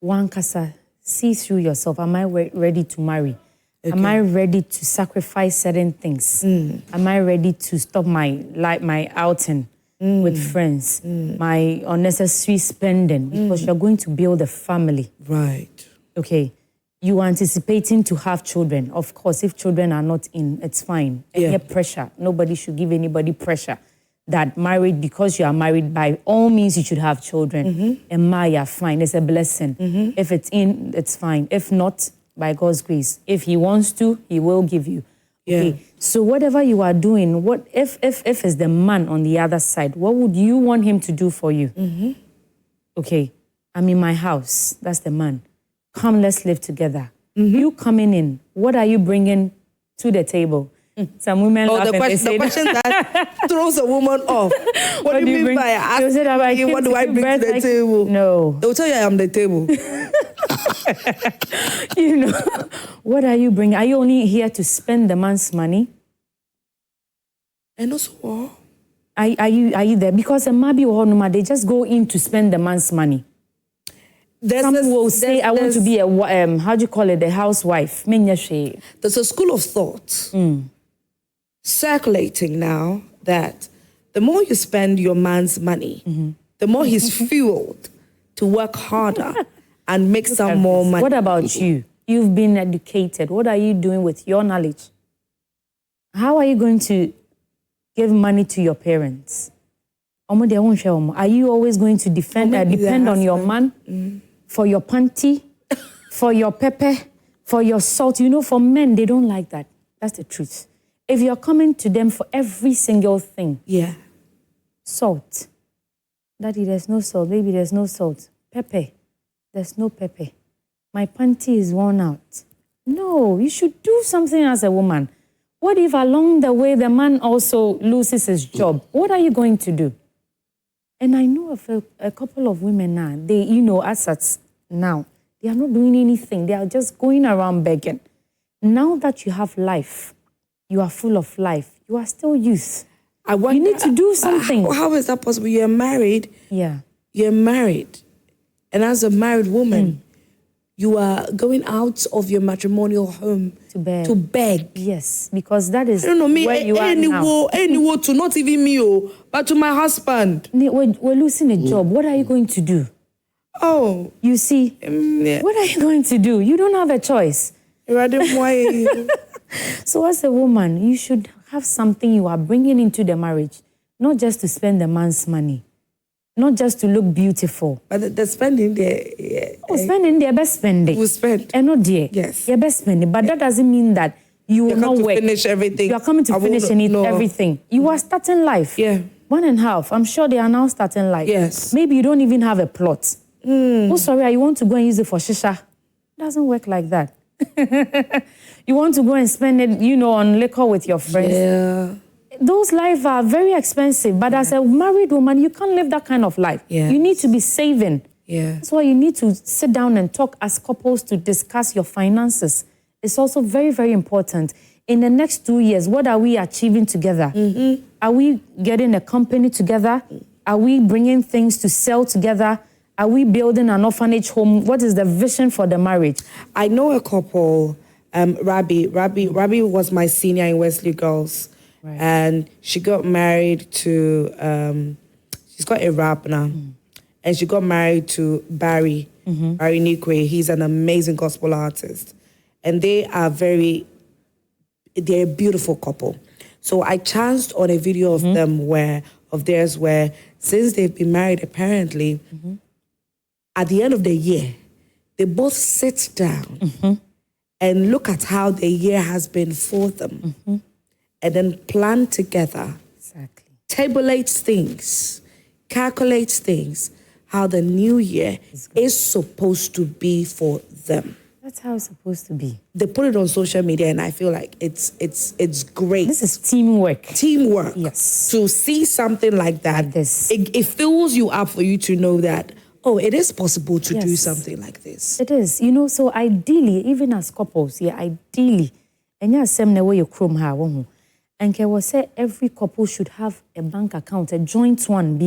One kasa, see through yourself. Am I ready to marry? Okay. Am I ready to sacrifice certain things? Am I ready to stop my outing with friends, my unnecessary spending, because you're going to build a family. Right. Okay. You are anticipating to have children. Of course, if children are not in, it's fine. Any pressure. Nobody should give anybody pressure. That married, because you are married, by all means, you should have children. And Maya, fine. It's a blessing. If it's in, it's fine. If not, by God's grace. If he wants to, he will give you. Okay. So whatever you are doing, what if it's the man on the other side, what would you want him to do for you? Okay. I'm in my house. That's the man. Come, let's live together. You coming in, what are you bringing to the table? Some women laugh the question that throws a woman off. What do you mean by asking what do I bring to the table? No. They'll tell you I am the table. What are you bringing? Are you only here to spend the man's money? And also what? Are you there? Because a mabi or honuma, they just go in to spend the man's money. Some will say, I want to be a, how do you call it, a housewife. There's a school of thought circulating now that the more you spend your man's money, the more he's fueled to work harder and make some more money. What about you? You've been educated. What are you doing with your knowledge? How are you going to give money to your parents? Are you always going to depend on your man for your panty, for your pepper, for your salt? For men, they don't like that. That's the truth. If you're coming to them for every single thing. Yeah. Salt. Daddy, there's no salt. Baby, there's no salt. Pepper. There's no pepper. My panty is worn out. No, you should do something as a woman. What if along the way the man also loses his job? What are you going to do? And I know of a couple of women now, they, assets now, they are not doing anything. They are just going around begging. Now that you have life, you are full of life, you are still youth. You need to do something. How is that possible? You're married. Yeah. You're married. And as a married woman, you are going out of your matrimonial home to beg. Yes, because that is I don't know, me, where you are now. Anyone to not even me, but to my husband. We're losing a job. What are you going to do? Oh. You see, what are you going to do? You don't have a choice. So as a woman, you should have something you are bringing into the marriage, not just to spend the man's money. Not just to look beautiful. But the spending there... spending there, best spending. We spend. And not there. Yes. Yeah, best spending. But that doesn't mean that you will not work. Finish everything. You are coming to finish and eat everything. You are starting life. Yeah. 1.5. I'm sure they are now starting life. Yes. Maybe you don't even have a plot. Oh, sorry, you want to go and use it for shisha. It doesn't work like that. You want to go and spend it, on liquor with your friends. Yeah. Those lives are very expensive, but as a married woman, you can't live that kind of life. Yes. You need to be saving. Yeah. That's why you need to sit down and talk as couples to discuss your finances. It's also very, very important. In the next 2 years, what are we achieving together? Are we getting a company together? Are we bringing things to sell together? Are we building an orphanage home? What is the vision for the marriage? I know a couple, Rabi was my senior in Wesley Girls. Right. And she got married to, she's got a rap now. And she got married to Barry Nikwe. He's an amazing gospel artist. And they're a beautiful couple. So I chanced on a video of theirs where since they've been married, apparently, at the end of the year, they both sit down and look at how the year has been for them. And then plan together, tabulate things, calculate things, how the new year is supposed to be for them. That's how it's supposed to be. They put it on social media, and I feel like it's great. This is teamwork. Teamwork. Yes. To see something like that, it fills you up for you to know that, it is possible to do something like this. It is. So ideally, even as couples, ideally, and you're the way you chrome her. And I will say every couple should have a bank account, a joint one,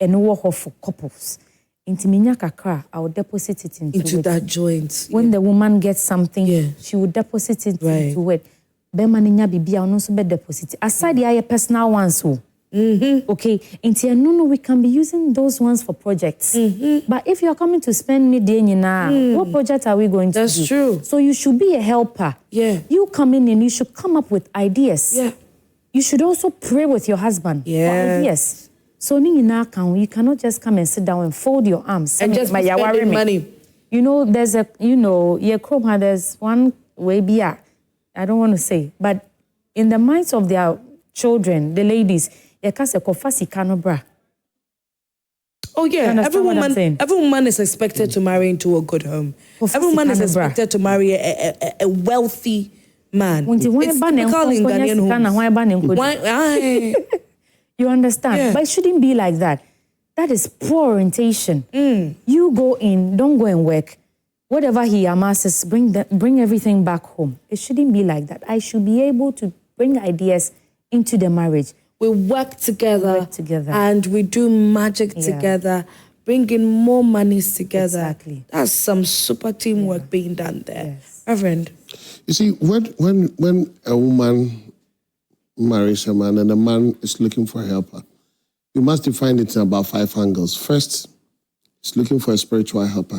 and work for couples. Into Kakra, I will deposit it into that joint. When the woman gets something, she will deposit it into it. Bemaninya bibi, I also be deposit. Aside the personal ones, okay. No, we can be using those ones for projects. But if you are coming to spend midday, what project are we going to do? That's true. So you should be a helper. Yeah. You come in and you should come up with ideas. Yeah. You should also pray with your husband for ideas. So you cannot just come and sit down and fold your arms and just spending money. There's there's one way I don't want to say, but in the minds of their children, the ladies, oh yeah, every woman is expected to marry into a good home. Every woman is expected to marry a wealthy man. It's typical in Ghanaian homes. You understand? Yeah. But it shouldn't be like that. That is poor orientation. You go in, don't go and work. Whatever he amasses, bring everything back home. It shouldn't be like that. I should be able to bring ideas into the marriage. We work together. And we do magic together, bringing more monies together. Exactly. That's some super teamwork being done there. Yes. Reverend. You see, when a woman marries a man and the man is looking for a helper, you must define it in about 5 angles. First, he's looking for a spiritual helper.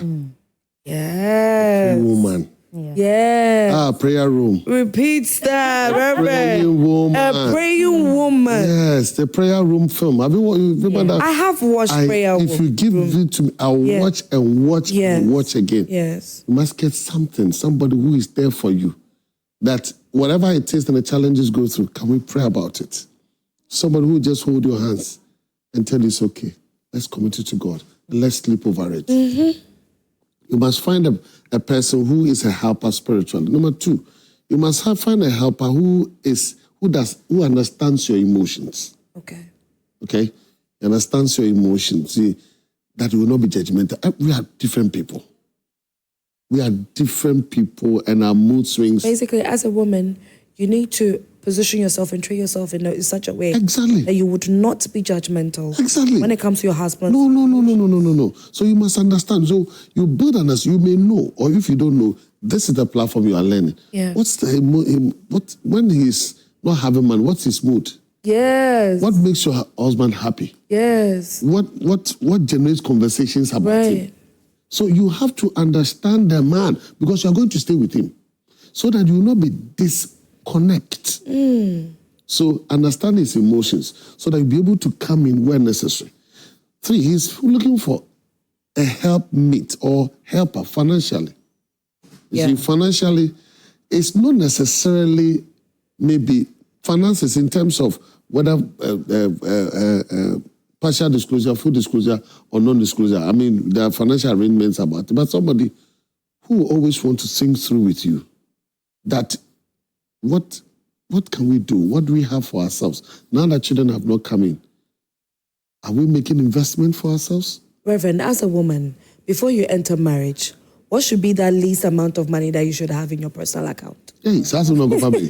Yes. A woman. Yes. Prayer room. Repeat that, Reverend. Praying woman. A praying woman. Yes, the prayer room film. Have you remember that? I have watched prayer room. If you give it to me, I'll watch and watch and watch again. Yes. You must get somebody who is there for you. That whatever it is and the challenges go through, can we pray about it? Somebody who will just hold your hands and tell you it's okay. Let's commit it to God. Let's sleep over it. You must find a person who is a helper spiritually. Number 2, you must find a helper who understands your emotions. Okay. Okay? He understands your emotions. See, that will not be judgmental. We are different people. We are different people and our mood swings. Basically, as a woman, you need to position yourself and treat yourself in such a way that you would not be judgmental. Exactly. When it comes to your husband. No. So you must understand. So you build on us. You may know, or if you don't know, this is the platform you are learning. Yeah. When he's not having money, what's his mood? Yes. What makes your husband happy? Yes. What generates conversations about him? So you have to understand the man because you are going to stay with him, so that you will not be disconnect. So understand his emotions so that you'll be able to come in where necessary. 3, he's looking for a helpmate or helper financially. You see, financially, it's not necessarily maybe finances in terms of whether partial disclosure, full disclosure, or non-disclosure. I mean, there are financial arrangements about it, but somebody who always wants to think through with you that what can we do? What do we have for ourselves? Now that children have not come in, are we making investment for ourselves? Reverend, as a woman, before you enter marriage, what should be the least amount of money that you should have in your personal account? Yes, that's not go family.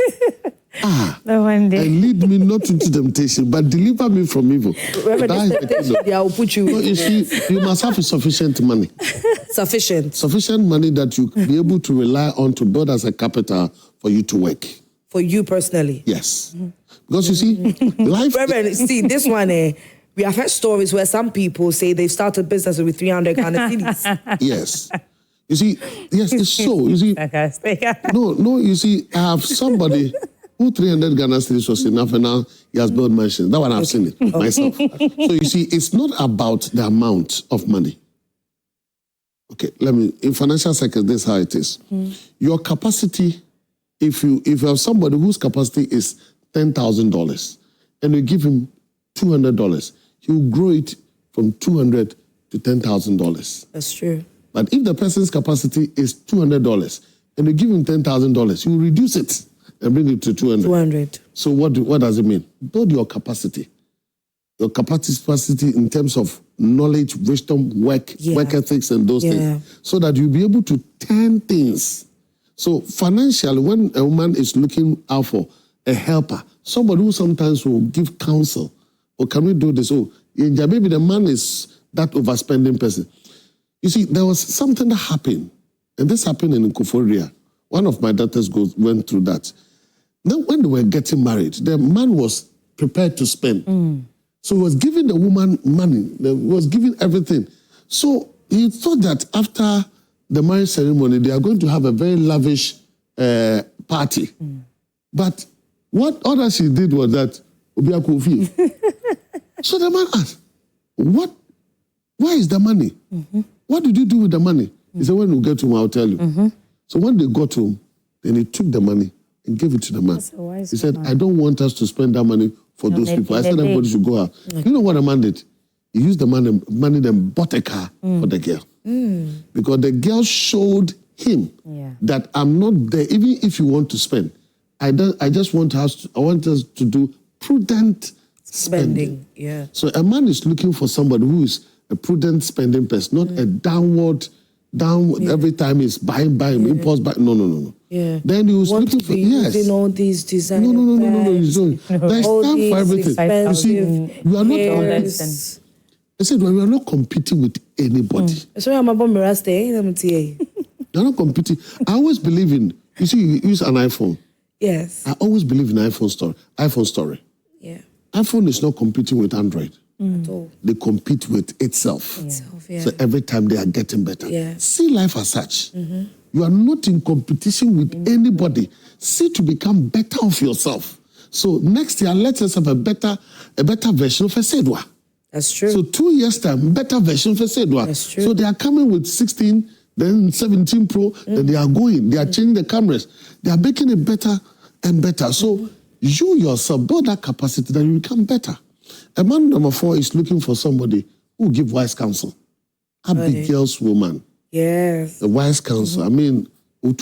One day. And lead me not into temptation, but deliver me from evil. Reverend, I will put you. No, you see, you must have sufficient money. Sufficient money that you be able to rely on to build as a capital for you to work. For you personally? Yes. Because you see, life... Reverend, see, this one, we have heard stories where some people say they've started business with 300 Ghana cedis. Yes. You see, yes, it's so. You see, no, you see, I have somebody who 300 Ghana cedis was enough and now he has built mansions. That one I've seen it myself. So you see, it's not about the amount of money. Okay, in financial sector, this is how it is. Your capacity, if you have somebody whose capacity is $10,000 and you give him $200, he will grow it from $200 to $10,000. That's true. But if the person's capacity is $200 and you give him $10,000, he will reduce it and bring it to $200. So what does it mean? Build your capacity. Your capacity in terms of knowledge, wisdom, work ethics, and those things, so that you'll be able to turn things. So financially, when a woman is looking out for a helper, somebody who sometimes will give counsel, or can we do this? Oh, maybe the man is that overspending person. You see, there was something that happened, and this happened in Nkoforia. One of my daughters went through that. Then when they were getting married, the man was prepared to spend. So he was giving the woman money, he was giving everything. So he thought that after the marriage ceremony, they are going to have a very lavish party. But what other she did was that, so the man asked, where is the money? What did you do with the money? He said, when we get home, I'll tell you. So when they got home, then he took the money and gave it to the man. He said, I don't want us to spend that money for those people. I said everybody should go out. You know what the man did? He used the money then bought a car for the girl. Because the girl showed him that I'm not there. Even if you want to spend, I just want us to do prudent spending. Yeah. So a man is looking for somebody who is a prudent spending person, not a down every time is buying, impulse buy. No. Yeah. Then he was looking for using all these designer No. You don't. There's time for everything. You see, we are not. I said we are not competing with anybody. So I'm about Miraste. You're not competing. I always believe in. You see, you use an iPhone. Yes. I always believe in iPhone story. Yeah. iPhone is not competing with Android. At all. They compete with itself. Yeah. So every time they are getting better. Yeah. See life as such. You are not in competition with anybody. See to become better of yourself. So next year, let us have a better version of Esedwa. That's true. So 2 years time, better version of Esedwa. That's true. So they are coming with 16, then 17 Pro, then they are going. They are changing the cameras. They are making it better and better. So you yourself build that capacity that you become better. A man number 4 is looking for somebody who will give wise counsel. Abigail's woman. Yes. The wise counsel. I mean, when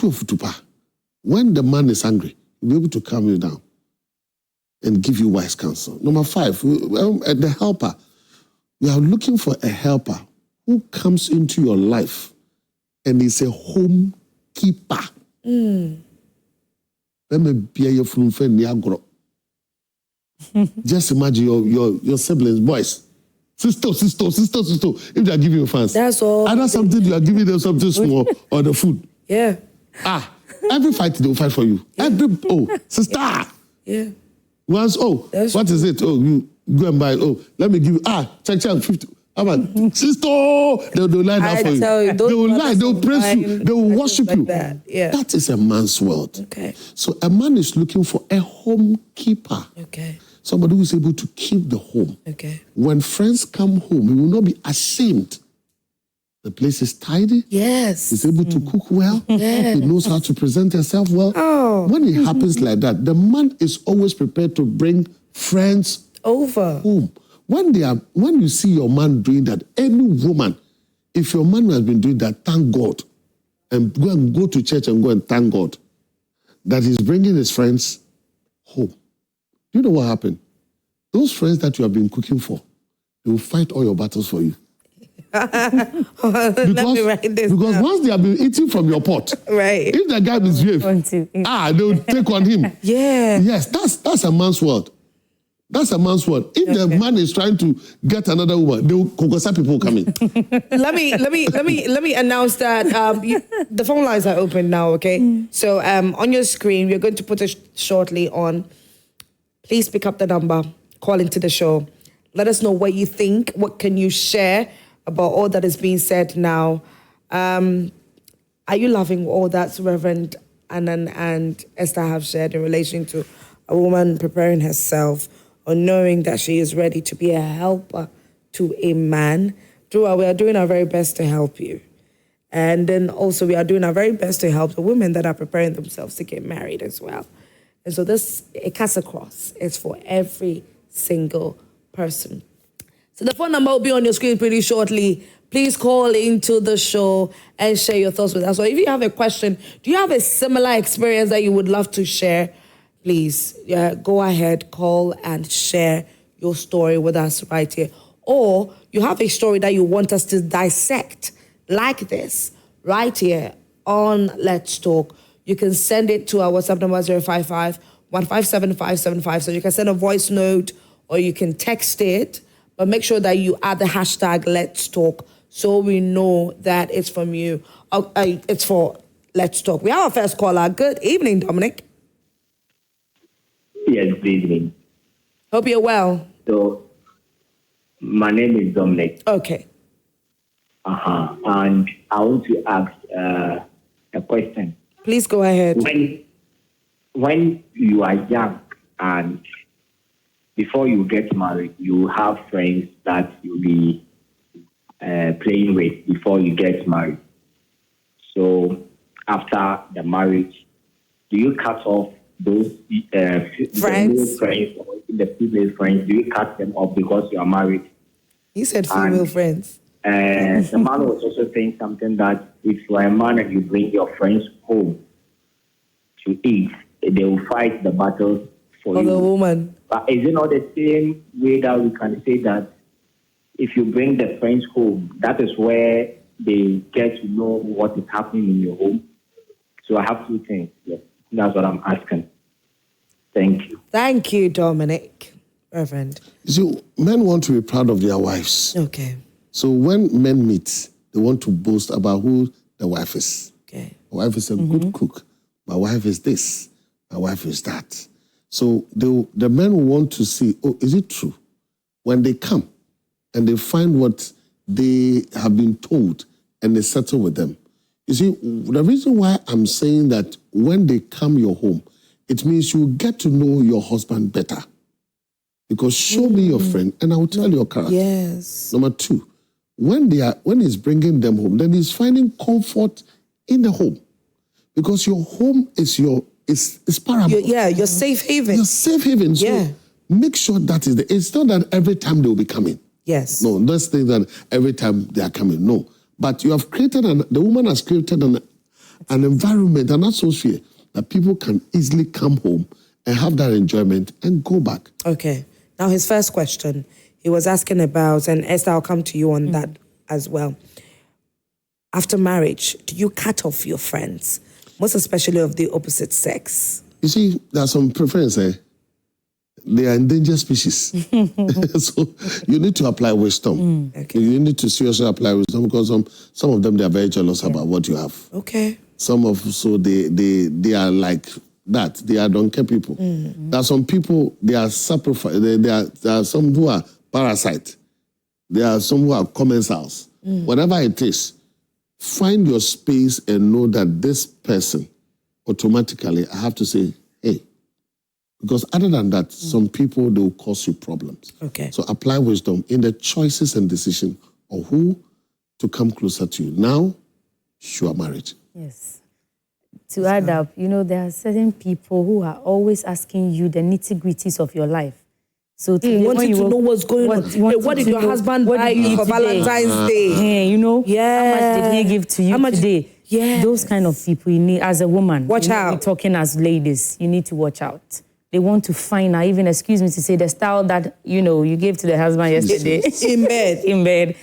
the man is angry, he'll be able to calm you down and give you wise counsel. Number 5, the helper. We are looking for a helper who comes into your life and is a home keeper. Just imagine your siblings, boys. Sister. If they are giving you fans. That's all. Either something you are giving them something small or the food. Yeah. Every fight they will fight for you. Yeah. Sister. Yeah. Once, what is it? You go and buy. Let me give you. Check 50. How about sister? They'll lie down for you. They will lie. They will praise you. They will worship you. That is a man's world. Okay. So a man is looking for a home keeper. Okay. Somebody who is able to keep the home. Okay. When friends come home, he will not be ashamed. The place is tidy. Yes. He's able to cook well. Yes. He knows how to present himself well. When it happens like that, the man is always prepared to bring friends over home. When you see your man doing that, any woman, if your man has been doing that, thank God. And go to church and go and thank God that he's bringing his friends home. You know what happened? Those friends that you have been cooking for, they will fight all your battles for you. Let me write this because down. Once they have been eating from your pot, right? If the guy misbehaves, they will take on him. Yeah. Yes, that's a man's world. That's a man's word. If the man is trying to get another woman, people coming. let me announce that the phone lines are open now. Okay, so on your screen we're going to put it shortly on. Please pick up the number, call into the show. Let us know what you think. What can you share about all that is being said now? Are you loving all that Reverend Annan and Esther have shared in relation to a woman preparing herself or knowing that she is ready to be a helper to a man? We are doing our very best to help you. And then also we are doing our very best to help the women that are preparing themselves to get married as well. And so it cuts across. It's for every single person. So the phone number will be on your screen pretty shortly. Please call into the show and share your thoughts with us. Or if you have a question, do you have a similar experience that you would love to share? Please go ahead, call and share your story with us right here. Or you have a story that you want us to dissect like this right here on Let's Talk. You can send it to our WhatsApp number 055-157-575. So you can send a voice note or you can text it, but make sure that you add the hashtag Let's Talk so we know that it's from you. It's for Let's Talk. We have our first caller. Good evening, Dominic. Yes, good evening. Hope you're well. So, my name is Dominic. Okay. And I want to ask a question. Please go ahead. When you are young and before you get married, you have friends that you'll be playing with before you get married. So, after the marriage, do you cut off those friends or the female friends? Do you cut them off because you are married? He said female friends. The man was also saying something that if you are a man and you bring your friends home to eat, they will fight the battle for you. The woman. But is it not the same way that we can say that if you bring the friends home, that is where they get to know what is happening in your home? So I have two things. Yes. That's what I'm asking. Thank you. Thank you, Dominic. Reverend. You see, men want to be proud of their wives. Okay. So when men meet, they want to boast about who the wife is. Okay. My wife is a good cook. My wife is this. My wife is that. So the men will want to see, oh, is it true? When they come and they find what they have been told and they settle with them. You see, the reason why I'm saying that when they come your home, it means you get to know your husband better. Because show me your friend and I will tell your character. Yes. Number two, when he's bringing them home, then he's finding comfort in the home. Because your home is paramount. Your safe haven. Your safe haven. So make sure that is it's not that every time they will be coming. Yes. No, let's think that every time they are coming. No. But you have created, the woman has created an environment, an atmosphere that people can easily come home and have that enjoyment and go back. Okay. Now his first question, he was asking about, and Esther, I'll come to you on that as well. After marriage, do you cut off your friends, most especially of the opposite sex? You see, there's some preference. They are endangered species. So you need to apply wisdom. Okay. You need to seriously apply wisdom because some of them, they are very jealous about what you have. Okay. Some of, so they are like that. They are don't care people. There are some people, they are sacrifice. There are some who are parasite. There are some who are commensals. Whatever it is, find your space and know that this person, automatically, I have to say, hey. Because other than that, some people, they will cause you problems. Okay. So apply wisdom in the choices and decision of who to come closer to you. Now, you are married. Yes. To add up, there are certain people who are always asking you the nitty-gritties of your life. So wanting to know what's going on. What did your husband buy you for Valentine's Day? How much did he give to you today? Yeah. Those kind of people you need, as a woman. Watch out. We're talking as ladies, you need to watch out. They want to find out, even, excuse me to say, the style that, you gave to the husband yesterday. In bed.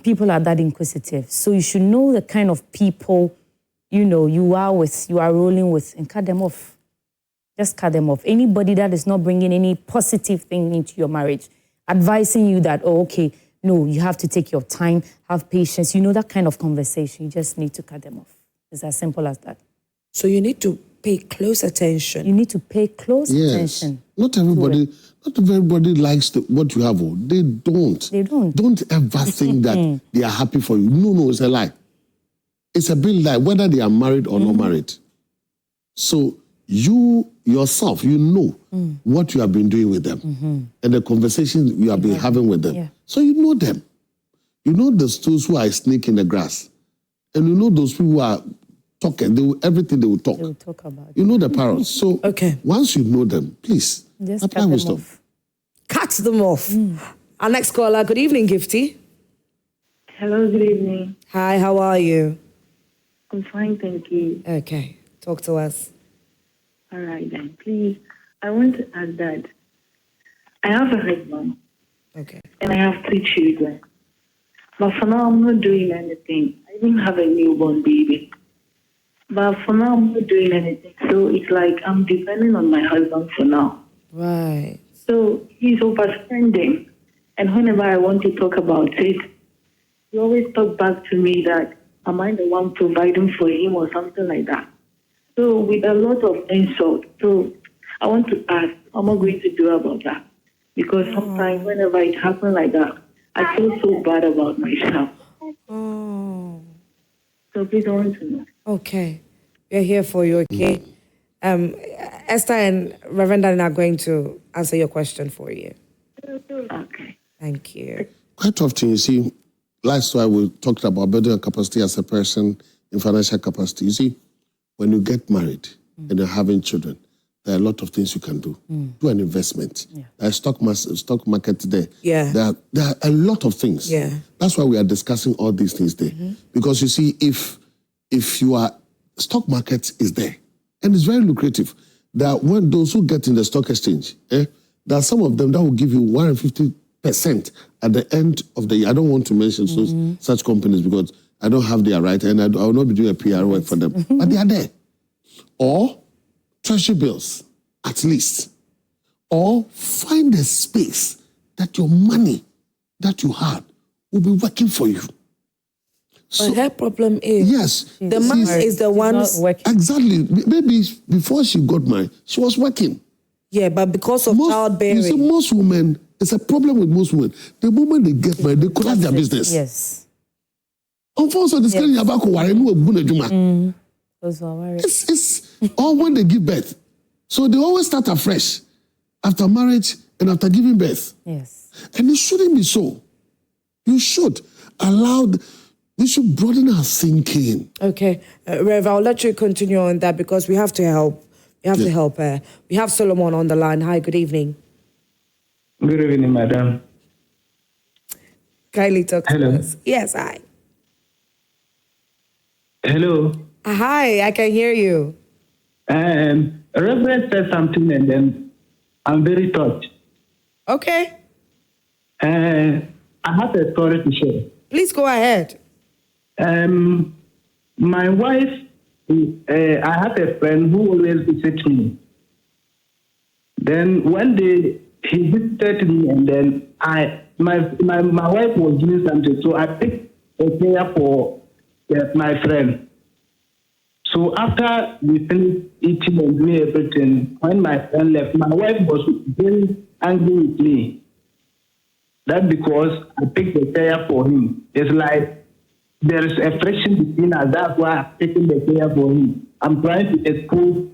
People are that inquisitive. So you should know the kind of people, you are rolling with, and cut them off. Just cut them off. Anybody that is not bringing any positive thing into your marriage, advising you that, no, you have to take your time, have patience. That kind of conversation, you just need to cut them off. It's as simple as that. So you need to pay close attention. You need to pay close attention. Not everybody likes what you have. They don't. They don't. Don't ever think that they are happy for you. No, it's a lie. It's a big lie, whether they are married or not married. So you yourself, what you have been doing with them and the conversations you have been having with them. Yeah. So you know them. You know those who are a snake in the grass. And you know those people who are talking, everything they will talk. They will talk about. You know the parents. So once you know them, please just apply wisdom. Cut them off. Our next caller, good evening, Gifty. Hello, good evening. Hi, how are you? I'm fine, thank you. Okay, talk to us. All right then, please. I want to add that I have a husband. Okay. And I have 3 children. But for now, I'm not doing anything. I even have a newborn baby. But for now, I'm not doing anything. So it's like I'm depending on my husband for now. Right. So he's overspending. And whenever I want to talk about it, he always talk back to me that, am I the one providing for him or something like that? So with a lot of insult. So I want to ask, what am I going to do about that? Because sometimes whenever it happens like that, I feel so bad about myself. Oh. So please, I want to know. Okay. We're here for you, okay? Esther and Reverend Annan are going to answer your question for you. Okay. Thank you. Quite often, you see, last why we talked about building a capacity as a person in financial capacity. You see, when you get married and you're having children, there are a lot of things you can do. Do an investment. Yeah. There's stock market today. Yeah. There are a lot of things. Yeah. That's why we are discussing all these things there. Because you see, if stock market is there, and it's very lucrative, that when those who get in the stock exchange, there are some of them that will give you 150% at the end of the year. I don't want to mention such companies because I don't have their right and I will not be doing a PR work for them. But they are there. Or treasury bills, at least. Or find a space that your money that you had will be working for you. So, but her problem is, yes, the man is the one working. Exactly. Maybe before she got married, she was working. Yeah, but because of childbearing. You see, most women, it's a problem with most women. The moment they get married, they collapse their business. Yes. Unfortunately, it's all when they give birth. So they always start afresh after marriage and after giving birth. Yes. And it shouldn't be so. You should allow... We should broaden our thinking. Okay. Rev, I'll let you continue on that because we have to help. We have to help her. We have Solomon on the line. Hi, good evening. Good evening, madam. Kindly talk to Hello. us. Yes, hi. Hello. Hi, I can hear you. Reverend said something and then I'm very touched. Okay. I have a story to share. Please go ahead. My wife, I have a friend who always visits me. Then one day he visited me, and then my wife was doing something, so I picked a prayer for my friend. So after we finished eating and doing everything, when my friend left, my wife was very angry with me. That because I picked the prayer for him. It's like there is a friction between us. That's why I'm taking the prayer for him. I'm trying to expose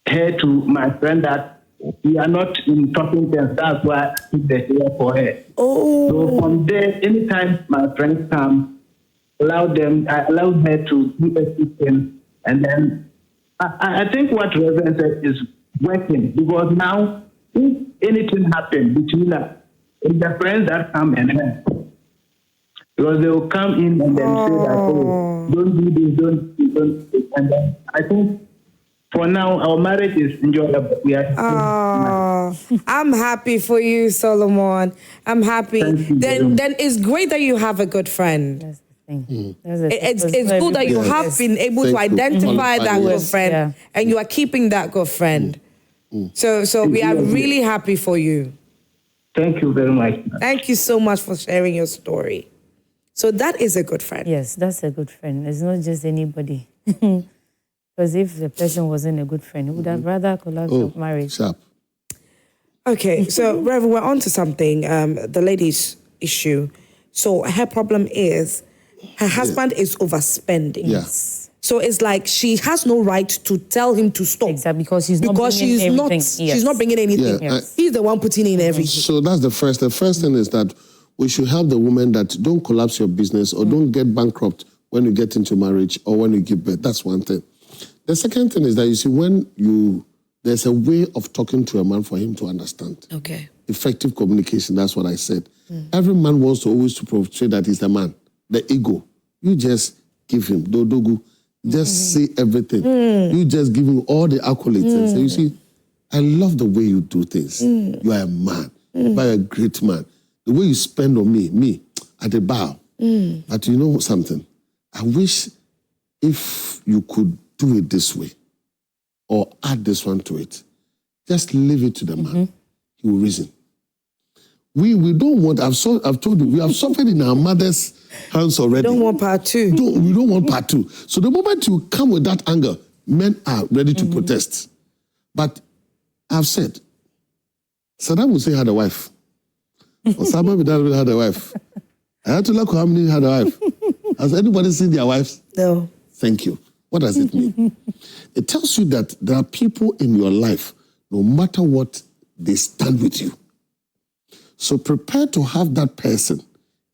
her to my friend that we are not in talking terms. That's why I took the prayer for her. Oh. So from there, anytime my friends come, I allow her to do everything. And then I think what Reverend said is working, because now if anything happens between us, it's the friends that come and help. Because they will come in and then say that, oh, don't do this, don't do this. And then I think for now, our marriage is enjoyable. We are I'm happy for you, Solomon. I'm happy. Then it's great that you have a good friend. That's the thing. It's good that you have been able to identify that good friend and you are keeping that good friend. So we are really happy for you. Thank you very much. Thank you so much for sharing your story. So that is a good friend. Yes, that's a good friend. It's not just anybody. Because if the person wasn't a good friend, he would have rather collapsed of marriage. Sharp. Okay, so Rev, we're on to something, the lady's issue. So her problem is her husband is overspending. Yes. So it's like she has no right to tell him to stop. Exactly, because she's not bringing anything. Yes. He's the one putting in everything. So that's the first. The first thing is that we should help the woman that don't collapse your business or don't get bankrupt when you get into marriage or when you give birth. That's one thing. The second thing is that you see there's a way of talking to a man for him to understand. Okay. Effective communication, that's what I said. Every man wants to always to portray that he's the man. The ego. You just give him, dodogu. Just say everything. You just give him all the accolades and say, you see, I love the way you do things. You are a man. You are a great man. The way you spend on me, at the bow. But you know something? I wish if you could do it this way or add this one to it. Just leave it to the man. He will reason. We don't want, I've told you, we have suffered in our mother's hands already. We don't want part two. We don't want part two. So the moment you come with that anger, men are ready to protest. But I've said, Saddam Hussein had a wife. Osama bin Laden had a wife. Ayatollah Khomeini had a wife. Has anybody seen their wives? No. Thank you. What does it mean? It tells you that there are people in your life, no matter what, they stand with you. So prepare to have that person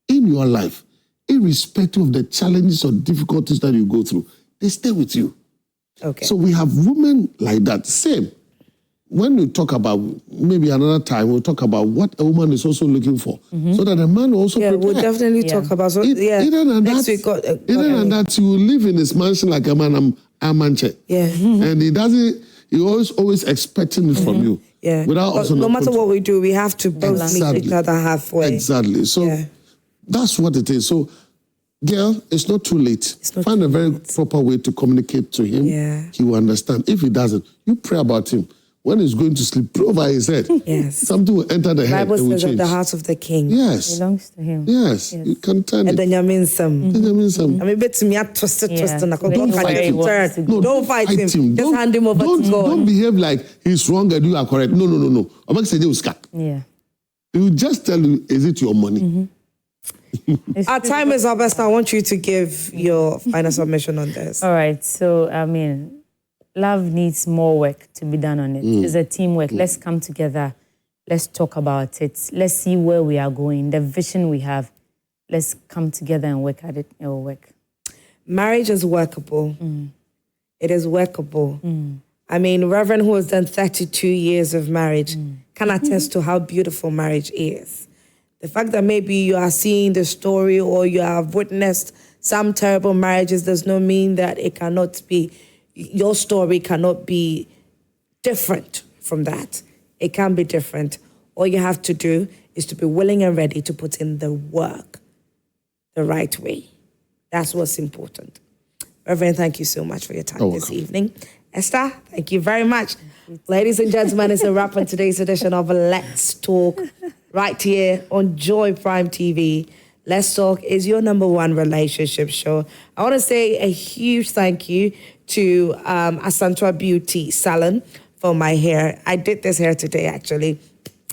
in your life, irrespective of the challenges or difficulties that you go through. They stay with you. Okay. So we have women like that. Same. When we talk about, maybe another time, we'll talk about what a woman is also looking for. So that a man will also prepare. We'll definitely talk about so. Other than that, you will live in his mansion like a man, a manche. Yeah. And he doesn't, You're always expecting it from you. Yeah. Without also no matter what we do, we have to both meet each other halfway. Exactly. So that's what it is. So, girl, it's not too late. Find a very proper way to communicate to him. Yeah. He will understand. If he doesn't, you pray about him. When he's going to sleep, pray over his head. Yes. Something will enter the head. Bible says of the heart of the king. Yes. It belongs to him. Yes. You can turn it. And then you mean some. I mean, bet to me, I twist it. Don't fight him. Don't fight him. Just hand him over to God. Don't behave like he's wrong and you are correct. No. I'm not saying Yeah. He will just tell you, is it your money? Our time is up, Esther. I want you to give your final submission on this. All right. So, I mean, love needs more work to be done on it. It's a teamwork. Let's come together. Let's talk about it. Let's see where we are going, the vision we have. Let's come together and work at it. It will work. Marriage is workable. It is workable. I mean, Reverend, who has done 32 years of marriage, can attest to how beautiful marriage is. The fact that maybe you are seeing the story or you have witnessed some terrible marriages does not mean that it cannot be, your story cannot be different from that. It can be different. All you have to do is to be willing and ready to put in the work the right way. That's what's important. Reverend, thank you so much for your time this evening. Esther, thank you very much. Ladies and gentlemen, it's a wrap on today's edition of Let's Talk right here on Joy Prime TV. Let's Talk is your #1 relationship show. I want to say a huge thank you to Asantwa Beauty Salon for my hair. I did this hair today, actually.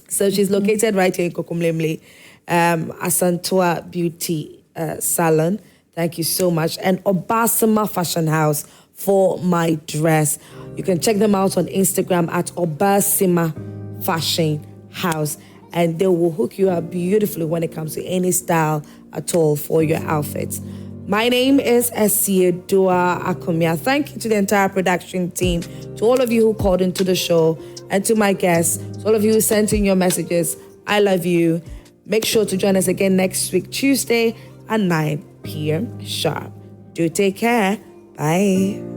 So she's located right here in Kokomlemle. Asantwa Beauty Salon. Thank you so much. And Obasima Fashion House for my dress. You can check them out on Instagram at Obasima Fashion House. And they will hook you up beautifully when it comes to any style at all for your outfits. My name is Esiedua Akomia. Thank you to the entire production team, to all of you who called into the show, and to my guests, to all of you who sent in your messages. I love you. Make sure to join us again next week, Tuesday at 9 p.m. sharp. Do take care. Bye.